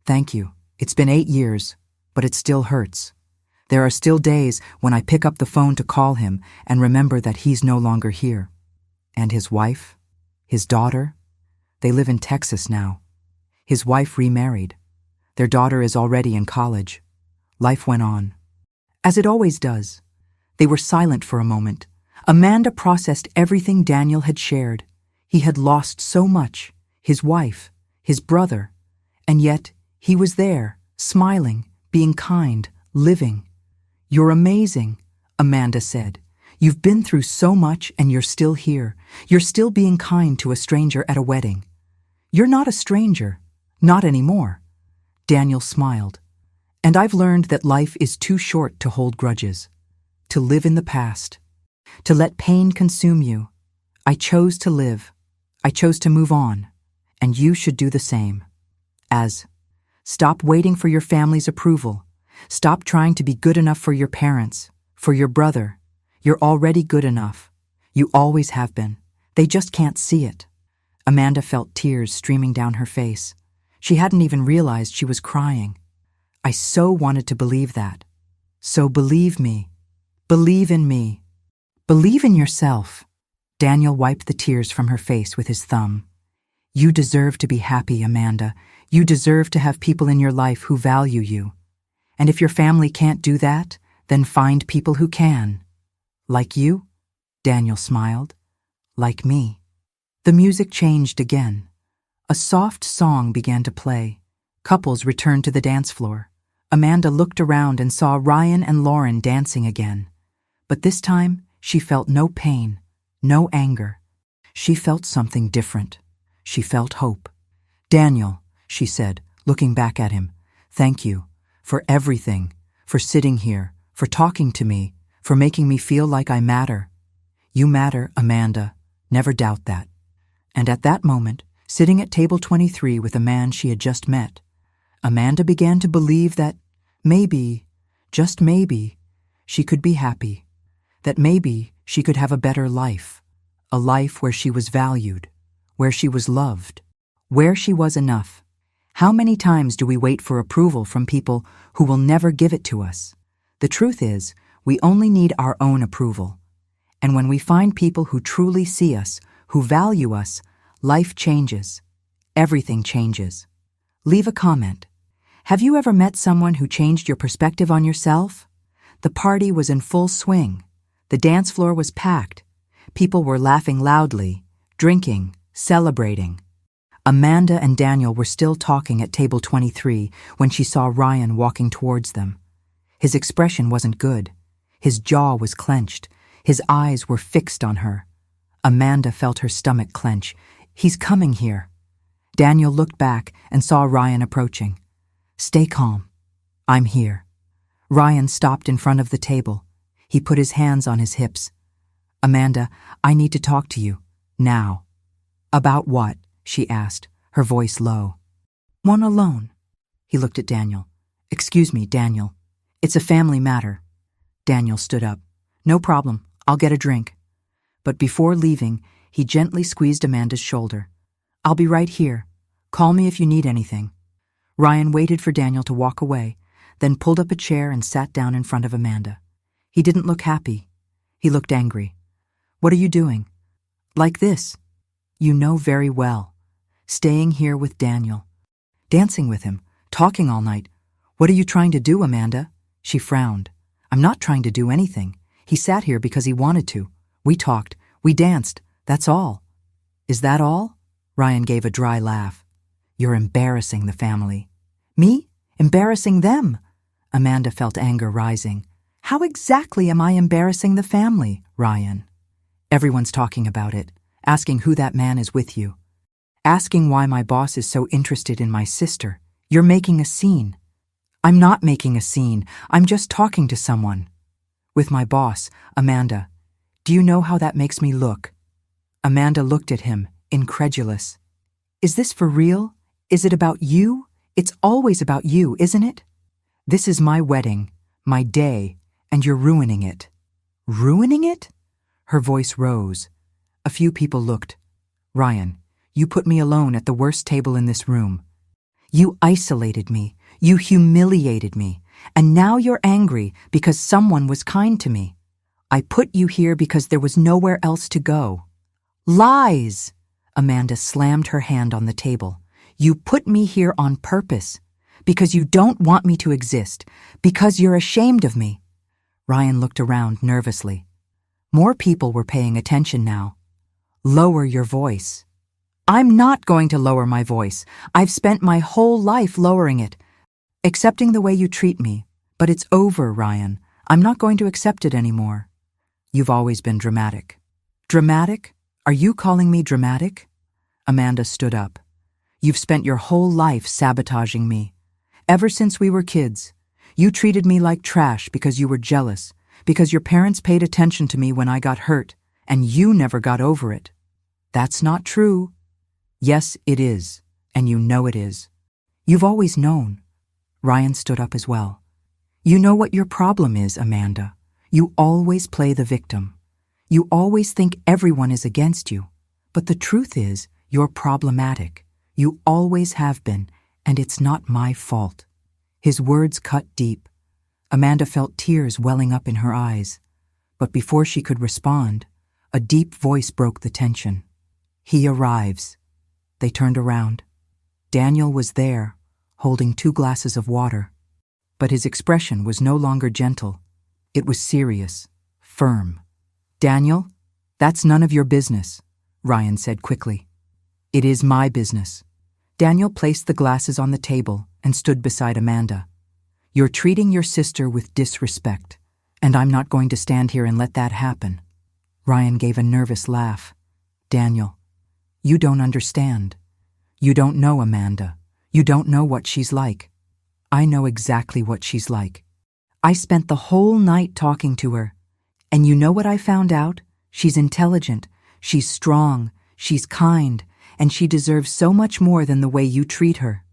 Thank you. It's been 8 years, but it still hurts. There are still days when I pick up the phone to call him and remember that he's no longer here. And his wife? His daughter? They live in Texas now. His wife remarried. Their daughter is already in college. Life went on. As it always does. They were silent for a moment. Amanda processed everything Daniel had shared. He had lost so much. His wife, his brother. And yet, he was there, smiling, being kind, living. You're amazing, Amanda said. You've been through so much and you're still here. You're still being kind to a stranger at a wedding. You're not a stranger. Not anymore. Daniel smiled. And I've learned that life is too short to hold grudges, to live in the past, to let pain consume you. I chose to live. I chose to move on. And you should do the same. Stop waiting for your family's approval. Stop trying to be good enough for your parents, for your brother. You're already good enough. You always have been. They just can't see it. Amanda felt tears streaming down her face. She hadn't even realized she was crying. I so wanted to believe that. So believe me. Believe in me. Believe in yourself. Daniel wiped the tears from her face with his thumb. You deserve to be happy, Amanda. You deserve to have people in your life who value you. And if your family can't do that, then find people who can. Like you? Daniel smiled. Like me. The music changed again. A soft song began to play. Couples returned to the dance floor. Amanda looked around and saw Ryan and Lauren dancing again. But this time, she felt no pain, no anger. She felt something different. She felt hope. Daniel, she said, looking back at him, thank you for everything, for sitting here, for talking to me, for making me feel like I matter. You matter, Amanda. Never doubt that. And at that moment, sitting at table 23 with a man she had just met, Amanda began to believe that maybe, just maybe, she could be happy. That maybe she could have a better life. A life where she was valued, where she was loved, where she was enough. How many times do we wait for approval from people who will never give it to us? The truth is, we only need our own approval. And when we find people who truly see us, who value us, life changes. Everything changes. Leave a comment. Have you ever met someone who changed your perspective on yourself? The party was in full swing. The dance floor was packed. People were laughing loudly, drinking, celebrating. Amanda and Daniel were still talking at table 23 when she saw Ryan walking towards them. His expression wasn't good. His jaw was clenched. His eyes were fixed on her. Amanda felt her stomach clench. He's coming here. Daniel looked back and saw Ryan approaching. Stay calm. I'm here. Ryan stopped in front of the table. He put his hands on his hips. Amanda, I need to talk to you. Now. About what? She asked, her voice low. One alone. He looked at Daniel. Excuse me, Daniel. It's a family matter. Daniel stood up. No problem. I'll get a drink. But before leaving, he gently squeezed Amanda's shoulder. I'll be right here. Call me if you need anything. Ryan waited for Daniel to walk away, then pulled up a chair and sat down in front of Amanda. He didn't look happy. He looked angry. What are you doing? Like this. You know very well. Staying here with Daniel. Dancing with him. Talking all night. What are you trying to do, Amanda? She frowned. I'm not trying to do anything. He sat here because he wanted to. We talked. We danced. That's all. Is that all? Ryan gave a dry laugh. You're embarrassing the family. Me? Embarrassing them? Amanda felt anger rising. How exactly am I embarrassing the family, Ryan? Everyone's talking about it, asking who that man is with you. Asking why my boss is so interested in my sister. You're making a scene. I'm not making a scene. I'm just talking to someone. With my boss, Amanda. Do you know how that makes me look? Amanda looked at him, incredulous. Is this for real? Is it about you? It's always about you, isn't it? This is my wedding, my day, and you're ruining it. Ruining it? Her voice rose. A few people looked. Ryan, you put me alone at the worst table in this room. You isolated me. You humiliated me. And now you're angry because someone was kind to me. I put you here because there was nowhere else to go. Lies! Amanda slammed her hand on the table. You put me here on purpose. Because you don't want me to exist. Because you're ashamed of me. Ryan looked around nervously. More people were paying attention now. Lower your voice. I'm not going to lower my voice. I've spent my whole life lowering it. Accepting the way you treat me. But it's over, Ryan. I'm not going to accept it anymore. You've always been dramatic. Dramatic? Are you calling me dramatic? Amanda stood up. You've spent your whole life sabotaging me. Ever since we were kids, you treated me like trash because you were jealous, because your parents paid attention to me when I got hurt, and you never got over it. That's not true. Yes, it is, and you know it is. You've always known. Ryan stood up as well. You know what your problem is, Amanda. You always play the victim. You always think everyone is against you. But the truth is, you're problematic. You always have been, and it's not my fault. His words cut deep. Amanda felt tears welling up in her eyes. But before she could respond, a deep voice broke the tension. He arrives. They turned around. Daniel was there, holding 2 glasses of water. But his expression was no longer gentle. It was serious, firm. Daniel, that's none of your business, Ryan said quickly. It is my business. Daniel placed the glasses on the table and stood beside Amanda. You're treating your sister with disrespect, and I'm not going to stand here and let that happen. Ryan gave a nervous laugh. Daniel, you don't understand. You don't know Amanda. You don't know what she's like. I know exactly what she's like. I spent the whole night talking to her. And you know what I found out? She's intelligent, she's strong, she's kind, and she deserves so much more than the way you treat her.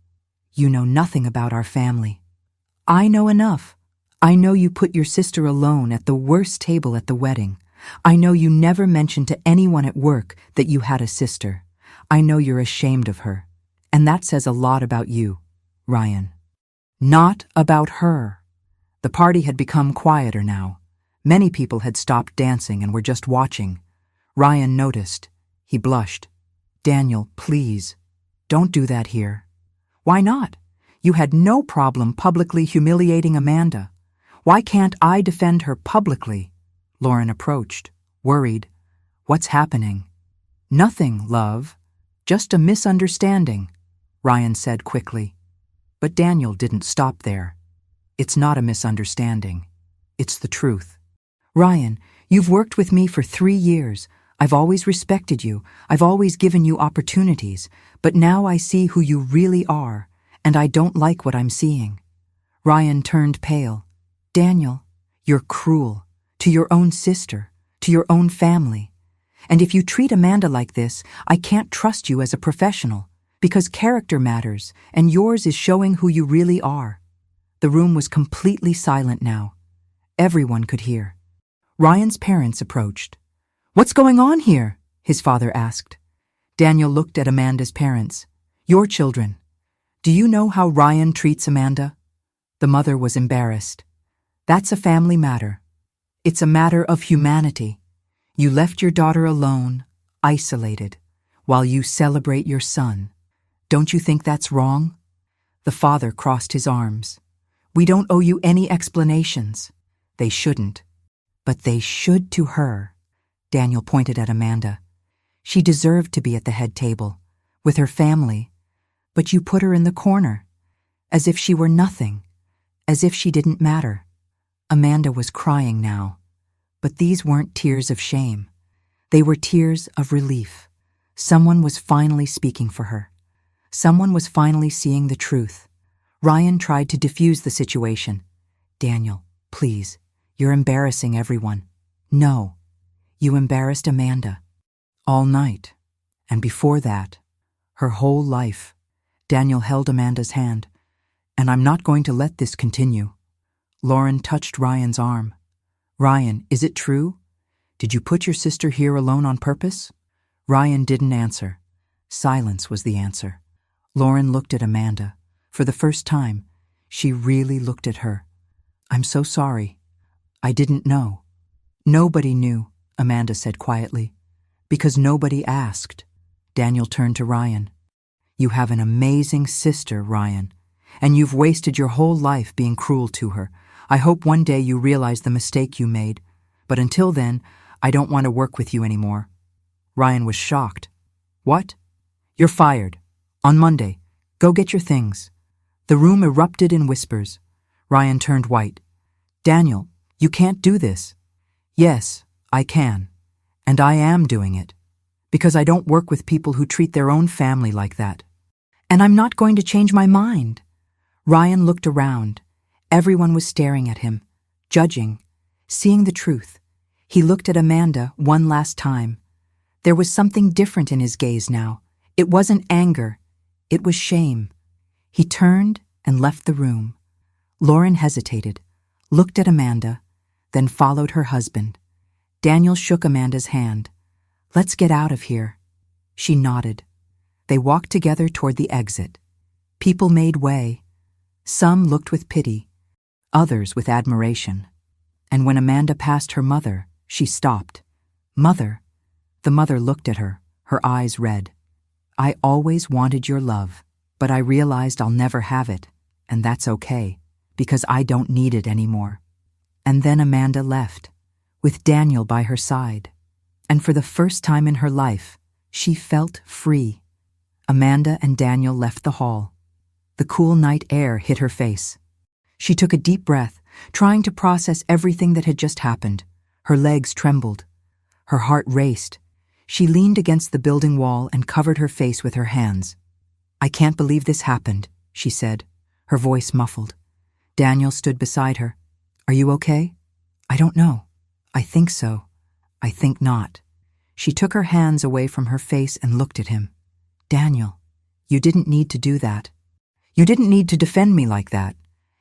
You know nothing about our family. I know enough. I know you put your sister alone at the worst table at the wedding. I know you never mentioned to anyone at work that you had a sister. I know you're ashamed of her. And that says a lot about you, Ryan. Not about her. The party had become quieter now. Many people had stopped dancing and were just watching. Ryan noticed. He blushed. Daniel, please, don't do that here. Why not? You had no problem publicly humiliating Amanda. Why can't I defend her publicly? Lauren approached, worried. What's happening? Nothing, love. Just a misunderstanding, Ryan said quickly. But Daniel didn't stop there. It's not a misunderstanding. It's the truth. Ryan, you've worked with me for 3 years. I've always respected you. I've always given you opportunities. But now I see who you really are, and I don't like what I'm seeing. Ryan turned pale. Daniel, you're cruel. To your own sister, to your own family. And if you treat Amanda like this, I can't trust you as a professional, because character matters, and yours is showing who you really are. The room was completely silent now. Everyone could hear. Ryan's parents approached. What's going on here? His father asked. Daniel looked at Amanda's parents. Your children. Do you know how Ryan treats Amanda? The mother was embarrassed. That's a family matter. It's a matter of humanity. You left your daughter alone, isolated, while you celebrate your son. Don't you think that's wrong? The father crossed his arms. We don't owe you any explanations. They shouldn't. But they should to her. Daniel pointed at Amanda. She deserved to be at the head table, with her family, but you put her in the corner, as if she were nothing, as if she didn't matter. Amanda was crying now, but these weren't tears of shame. They were tears of relief. Someone was finally speaking for her. Someone was finally seeing the truth. Ryan tried to defuse the situation. Daniel, please, you're embarrassing everyone. No, you embarrassed Amanda. All night, and before that, her whole life. Daniel held Amanda's hand. And I'm not going to let this continue. Lauren touched Ryan's arm. Ryan, is it true? Did you put your sister here alone on purpose? Ryan didn't answer. Silence was the answer. Lauren looked at Amanda. For the first time, she really looked at her. I'm so sorry. I didn't know. Nobody knew, Amanda said quietly. Because nobody asked. Daniel turned to Ryan. You have an amazing sister, Ryan, and you've wasted your whole life being cruel to her. I hope one day you realize the mistake you made, but until then, I don't want to work with you anymore. Ryan was shocked. What? You're fired. On Monday. Go get your things. The room erupted in whispers. Ryan turned white. Daniel, you can't do this. Yes, I can. And I am doing it. Because I don't work with people who treat their own family like that. And I'm not going to change my mind. Ryan looked around. Everyone was staring at him, judging, seeing the truth. He looked at Amanda one last time. There was something different in his gaze now. It wasn't anger. It was shame. He turned and left the room. Lauren hesitated, looked at Amanda, then followed her husband. Daniel shook Amanda's hand. Let's get out of here. She nodded. They walked together toward the exit. People made way. Some looked with pity, others with admiration. And when Amanda passed her mother, she stopped. Mother? The mother looked at her, her eyes red. I always wanted your love, but I realized I'll never have it, and that's okay, because I don't need it anymore. And then Amanda left, with Daniel by her side. And for the first time in her life, she felt free. Amanda and Daniel left the hall. The cool night air hit her face. She took a deep breath, trying to process everything that had just happened. Her legs trembled. Her heart raced. She leaned against the building wall and covered her face with her hands. I can't believe this happened, she said, her voice muffled. Daniel stood beside her. Are you okay? I don't know. I think so. I think not. She took her hands away from her face and looked at him. Daniel, you didn't need to do that. You didn't need to defend me like that.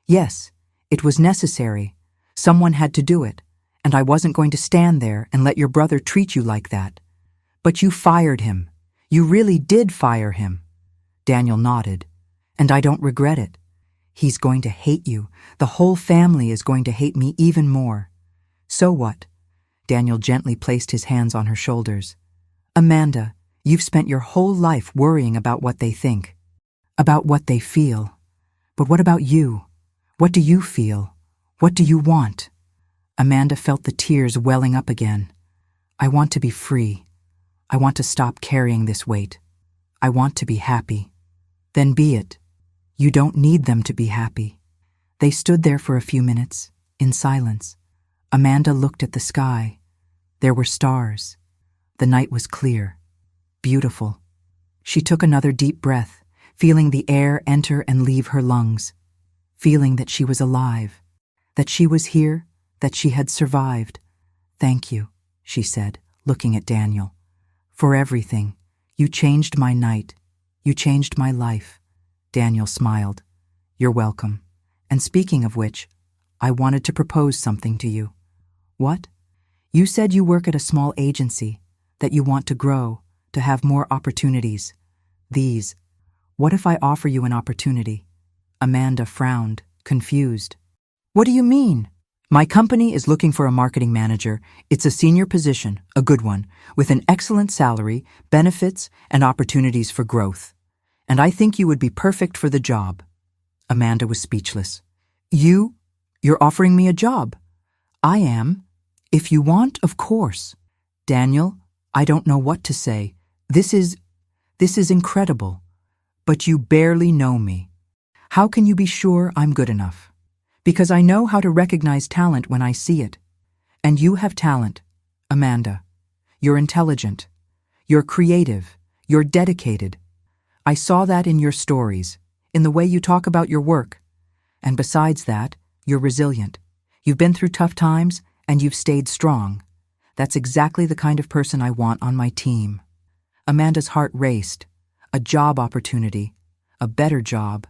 Yes, it was necessary. Someone had to do it, and I wasn't going to stand there and let your brother treat you like that. But you fired him. You really did fire him. Daniel nodded. And I don't regret it. He's going to hate you. The whole family is going to hate me even more. So what? Daniel gently placed his hands on her shoulders. Amanda, you've spent your whole life worrying about what they think, about what they feel. But what about you? What do you feel? What do you want? Amanda felt the tears welling up again. I want to be free. I want to stop carrying this weight. I want to be happy. Then be it. You don't need them to be happy. They stood there for a few minutes, in silence. Amanda looked at the sky. There were stars. The night was clear, beautiful. She took another deep breath, feeling the air enter and leave her lungs, feeling that she was alive, that she was here, that she had survived. Thank you, she said, looking at Daniel. For everything. You changed my night. You changed my life. Daniel smiled. You're welcome. And speaking of which, I wanted to propose something to you. What? You said you work at a small agency, that you want to grow, to have more opportunities. These. What if I offer you an opportunity? Amanda frowned, confused. What do you mean? My company is looking for a marketing manager. It's a senior position, a good one, with an excellent salary, benefits, and opportunities for growth. And I think you would be perfect for the job. Amanda was speechless. You're offering me a job? I am. If you want, of course. Daniel, I don't know what to say. This is incredible. But you barely know me. How can you be sure I'm good enough? Because I know how to recognize talent when I see it. And you have talent, Amanda. You're intelligent. You're creative. You're dedicated. I saw that in your stories, in the way you talk about your work. And besides that, you're resilient. You've been through tough times, and you've stayed strong. That's exactly the kind of person I want on my team. Amanda's heart raced. A job opportunity. A better job.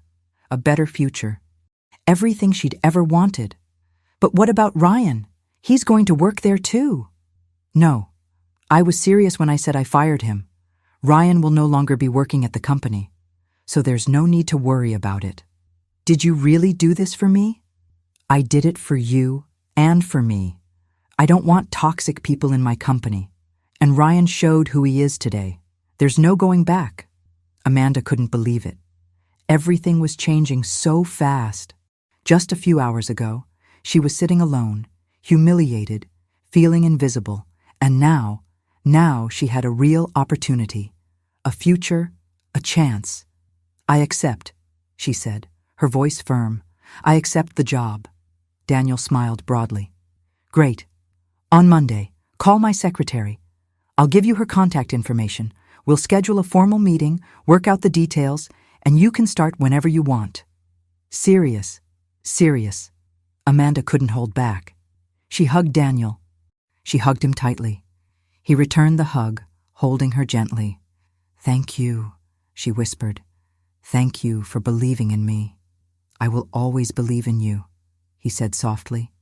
A better future. Everything she'd ever wanted. But what about Ryan? He's going to work there too. No, I was serious when I said I fired him. Ryan will no longer be working at the company, so there's no need to worry about it. Did you really do this for me? I did it for you and for me. I don't want toxic people in my company. And Ryan showed who he is today. There's no going back. Amanda couldn't believe it. Everything was changing so fast. Just a few hours ago, she was sitting alone, humiliated, feeling invisible, and now she had a real opportunity, a future, a chance. I accept, she said, her voice firm. I accept the job. Daniel smiled broadly. Great. On Monday, call my secretary. I'll give you her contact information. We'll schedule a formal meeting, work out the details, and you can start whenever you want. Serious. Amanda couldn't hold back. She hugged Daniel. She hugged him tightly. He returned the hug, holding her gently. Thank you, she whispered. Thank you for believing in me. I will always believe in you, he said softly.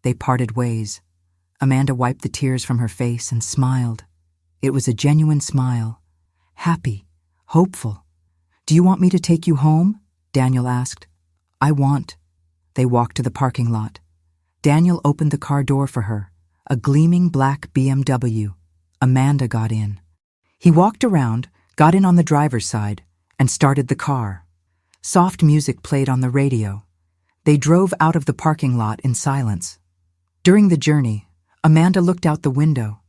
They parted ways. Amanda wiped the tears from her face and smiled. It was a genuine smile. Happy, hopeful. Do you want me to take you home? Daniel asked. I want. They walked to the parking lot. Daniel opened the car door for her, a gleaming black BMW. Amanda got in. He walked around, got in on the driver's side, and started the car. Soft music played on the radio. They drove out of the parking lot in silence. During the journey, Amanda looked out the window.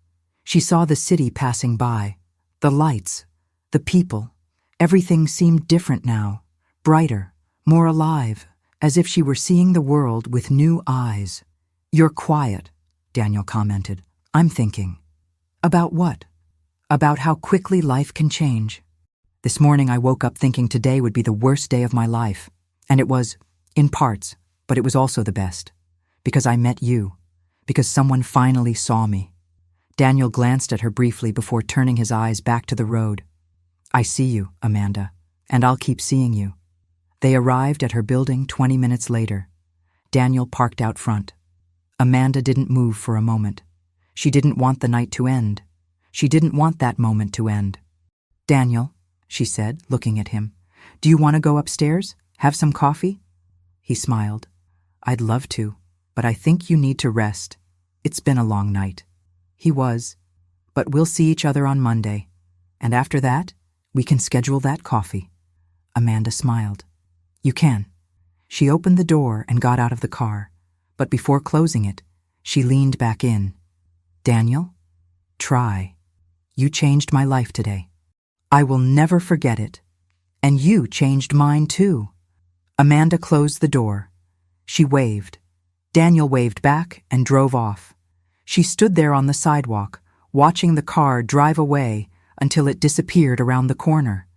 She saw the city passing by, the lights, the people. Everything seemed different now, brighter, more alive, as if she were seeing the world with new eyes. You're quiet, Daniel commented. I'm thinking. About what? About how quickly life can change. This morning I woke up thinking today would be the worst day of my life. And it was, in parts, but it was also the best. Because I met you. because someone finally saw me. Daniel glanced at her briefly before turning his eyes back to the road. I see you, Amanda, and I'll keep seeing you. They arrived at her building 20 minutes later. Daniel parked out front. Amanda didn't move for a moment. She didn't want the night to end. She didn't want that moment to end. Daniel, she said, looking at him, do you want to go upstairs? Have some coffee? He smiled. I'd love to, but I think you need to rest. It's been a long night. He was. But we'll see each other on Monday. And after that, we can schedule that coffee. Amanda smiled. You can. She opened the door and got out of the car, but before closing it, she leaned back in. Daniel, try. You changed my life today. I will never forget it. And you changed mine too. Amanda closed the door. She waved. Daniel waved back and drove off. She stood there on the sidewalk, watching the car drive away until it disappeared around the corner.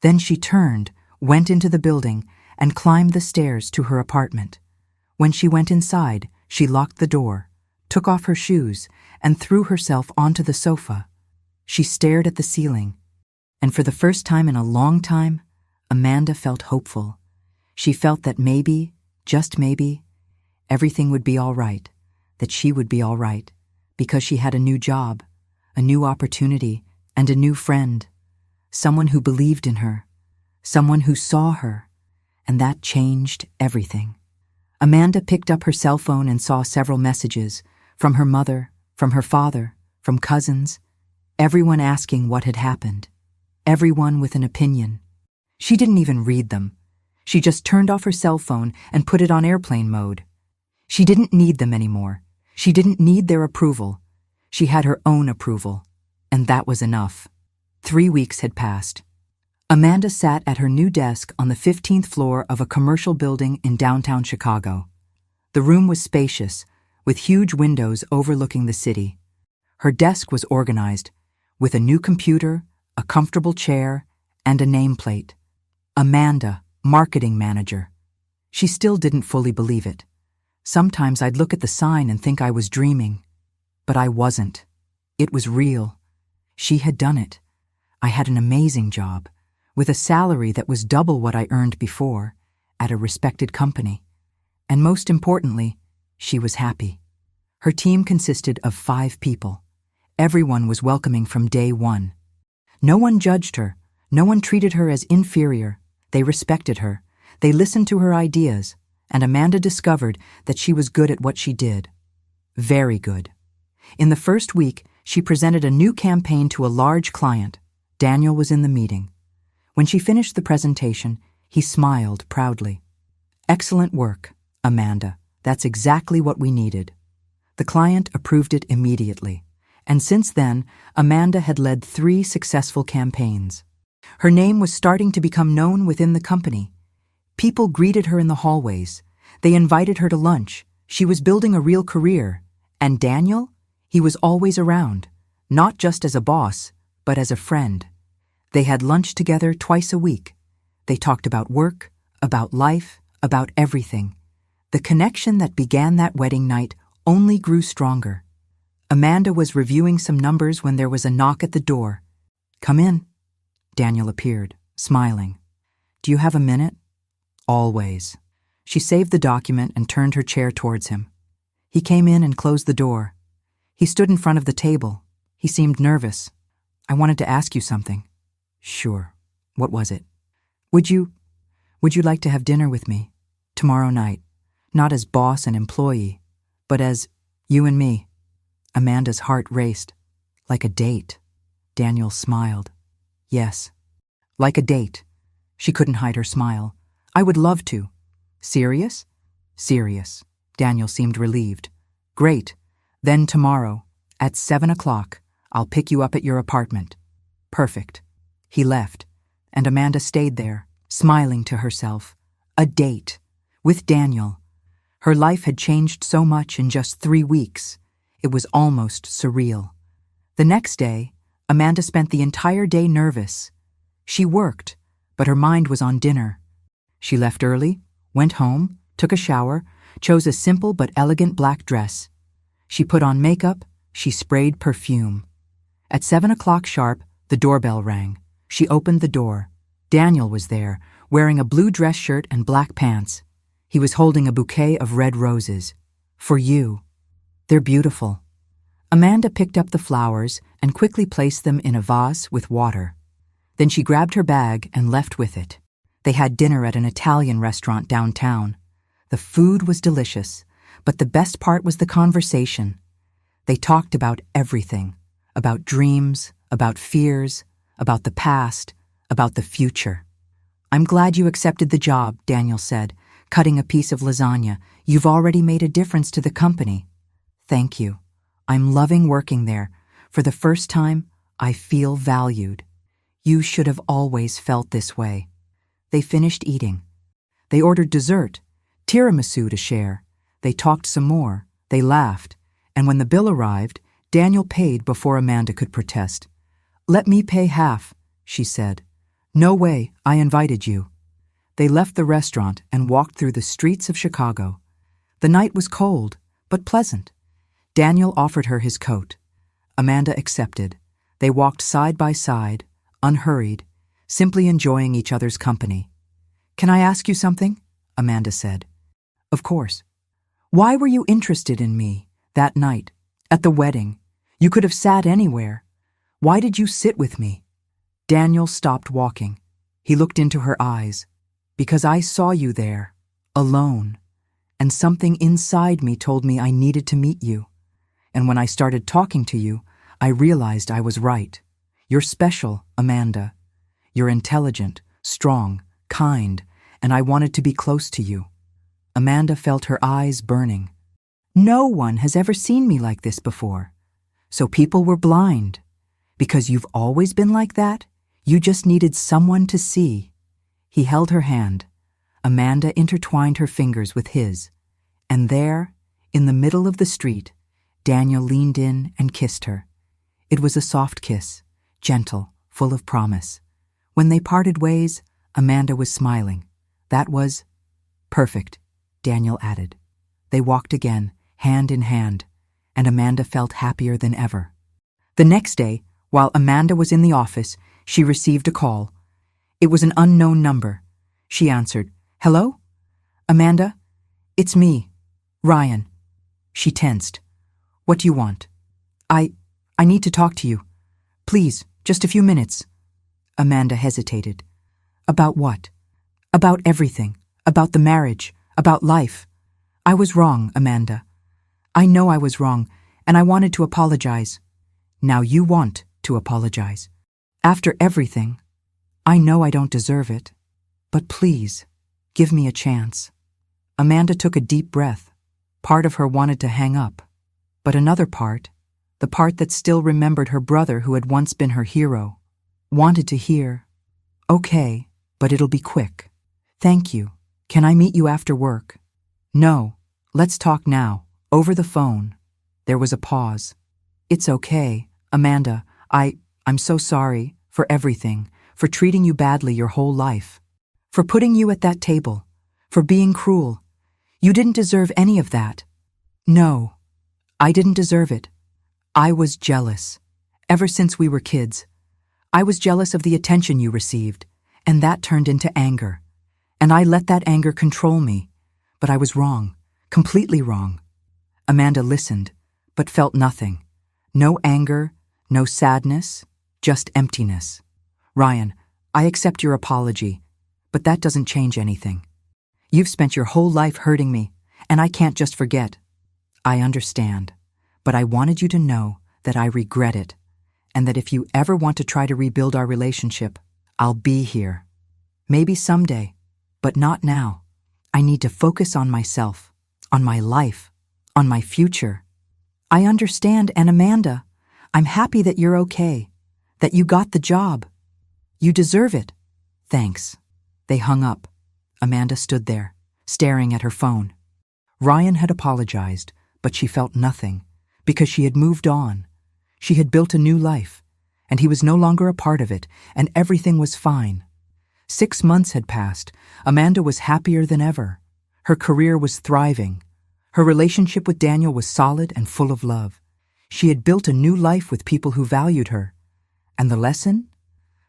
Then she turned, went into the building, and climbed the stairs to her apartment. When she went inside, she locked the door, took off her shoes, and threw herself onto the sofa. She stared at the ceiling, and for the first time in a long time, Amanda felt hopeful. She felt that maybe, just maybe, everything would be all right, that she would be all right, because she had a new job, a new opportunity, and a new friend, someone who believed in her, someone who saw her, and that changed everything. Amanda picked up her cell phone and saw several messages from her mother, from her father, from cousins, everyone asking what had happened, everyone with an opinion. She didn't even read them. She just turned off her cell phone and put it on airplane mode. She didn't need them anymore. She didn't need their approval. She had her own approval, and that was enough. 3 weeks had passed. Amanda sat at her new desk on the 15th floor of a commercial building in downtown Chicago. The room was spacious, with huge windows overlooking the city. Her desk was organized, with a new computer, a comfortable chair, and a nameplate. Amanda, marketing manager. She still didn't fully believe it. Sometimes I'd look at the sign and think I was dreaming. But I wasn't. It was real. She had done it. I had an amazing job, with a salary that was double what I earned before, at a respected company. And most importantly, she was happy. Her team consisted of 5 people. Everyone was welcoming from day one. No one judged her. No one treated her as inferior. They respected her. They listened to her ideas, and Amanda discovered that she was good at what she did. Very good. In the first week, she presented a new campaign to a large client. Daniel was in the meeting. When she finished the presentation, he smiled proudly. Excellent work, Amanda. That's exactly what we needed. The client approved it immediately, and since then, Amanda had led 3 successful campaigns. Her name was starting to become known within the company. People greeted her in the hallways. They invited her to lunch. She was building a real career. And Daniel? He was always around, not just as a boss, but as a friend. They had lunch together twice a week. They talked about work, about life, about everything. The connection that began that wedding night only grew stronger. Amanda was reviewing some numbers when there was a knock at the door. Come in. Daniel appeared, smiling. Do you have a minute? Always. She saved the document and turned her chair towards him. He came in and closed the door. He stood in front of the table. He seemed nervous. I wanted to ask you something. Sure. What was it? Would you like to have dinner with me tomorrow night? Not as boss and employee, but as you and me. Amanda's heart raced. Like a date. Daniel smiled. Yes. Like a date. She couldn't hide her smile. I would love to. Serious? Serious. Daniel seemed relieved. Great. Then tomorrow, at 7 o'clock, I'll pick you up at your apartment. Perfect. He left, and Amanda stayed there, smiling to herself. A date. With Daniel. Her life had changed so much in just 3 weeks. It was almost surreal. The next day, Amanda spent the entire day nervous. She worked, but her mind was on dinner. She left early, went home, took a shower, chose a simple but elegant black dress. She put on makeup, she sprayed perfume. At 7 o'clock sharp, the doorbell rang. She opened the door. Daniel was there, wearing a blue dress shirt and black pants. He was holding a bouquet of red roses. For you. They're beautiful. Amanda picked up the flowers and quickly placed them in a vase with water. Then she grabbed her bag and left with it. They had dinner at an Italian restaurant downtown. The food was delicious, but the best part was the conversation. They talked about everything, about dreams, about fears, about the past, about the future. "I'm glad you accepted the job," Daniel said, cutting a piece of lasagna. "You've already made a difference to the company." "Thank you. I'm loving working there. For the first time, I feel valued." "You should have always felt this way." They finished eating. They ordered dessert, tiramisu to share. They talked some more. They laughed. And when the bill arrived, Daniel paid before Amanda could protest. "Let me pay half," she said. "No way, I invited you." They left the restaurant and walked through the streets of Chicago. The night was cold, but pleasant. Daniel offered her his coat. Amanda accepted. They walked side by side, unhurried, simply enjoying each other's company. "Can I ask you something?" Amanda said. "Of course." "Why were you interested in me that night, at the wedding? You could have sat anywhere. Why did you sit with me?" Daniel stopped walking. He looked into her eyes. "Because I saw you there, alone, and something inside me told me I needed to meet you. And when I started talking to you, I realized I was right. You're special, Amanda. You're intelligent, strong, kind, and I wanted to be close to you." Amanda felt her eyes burning. "No one has ever seen me like this before. So people were blind. Because you've always been like that, you just needed someone to see." He held her hand. Amanda intertwined her fingers with his. And there, in the middle of the street, Daniel leaned in and kissed her. It was a soft kiss, gentle, full of promise. When they parted ways, Amanda was smiling. "That was perfect," Daniel added. They walked again, hand in hand, and Amanda felt happier than ever. The next day, while Amanda was in the office, she received a call. It was an unknown number. She answered. "Hello? Amanda? It's me, Ryan." She tensed. "What do you want?" I need to talk to you. Please, just a few minutes." Amanda hesitated. "About what?" "About everything. About the marriage. About life. I was wrong, Amanda. I know I was wrong, and I wanted to apologize." "Now you want to apologize. After everything. I know I don't deserve it. But please, give me a chance." Amanda took a deep breath. Part of her wanted to hang up. But another part, the part that still remembered her brother who had once been her hero, wanted to hear, "Okay, but it'll be quick. Thank you. Can I meet you after work?" "No, let's talk now, over the phone." There was a pause. "It's okay, Amanda. I'm so sorry for everything, for treating you badly your whole life, for putting you at that table, for being cruel. You didn't deserve any of that." "No, I didn't deserve it. I was jealous, ever since we were kids. I was jealous of the attention you received, and that turned into anger. And I let that anger control me. But I was wrong, completely wrong." Amanda listened, but felt nothing. No anger, no sadness, just emptiness. "Ryan, I accept your apology, but that doesn't change anything. You've spent your whole life hurting me, and I can't just forget." "I understand, but I wanted you to know that I regret it, and that if you ever want to try to rebuild our relationship, I'll be here. Maybe someday, but not now. I need to focus on myself, on my life, on my future." "I understand, and Amanda, I'm happy that you're okay, that you got the job. You deserve it." "Thanks." They hung up. Amanda stood there, staring at her phone. Ryan had apologized, but she felt nothing, because she had moved on. She had built a new life, and he was no longer a part of it, and everything was fine. 6 months had passed. Amanda was happier than ever. Her career was thriving. Her relationship with Daniel was solid and full of love. She had built a new life with people who valued her. And the lesson?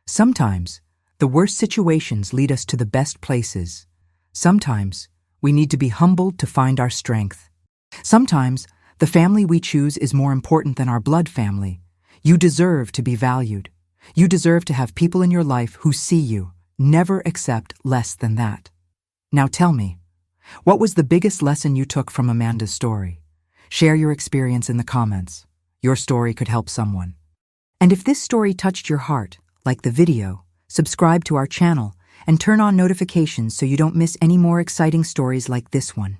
Sometimes, the worst situations lead us to the best places. Sometimes, we need to be humbled to find our strength. Sometimes, the family we choose is more important than our blood family. You deserve to be valued. You deserve to have people in your life who see you. Never accept less than that. Now tell me, what was the biggest lesson you took from Amanda's story? Share your experience in the comments. Your story could help someone. And if this story touched your heart, like the video, subscribe to our channel and turn on notifications so you don't miss any more exciting stories like this one.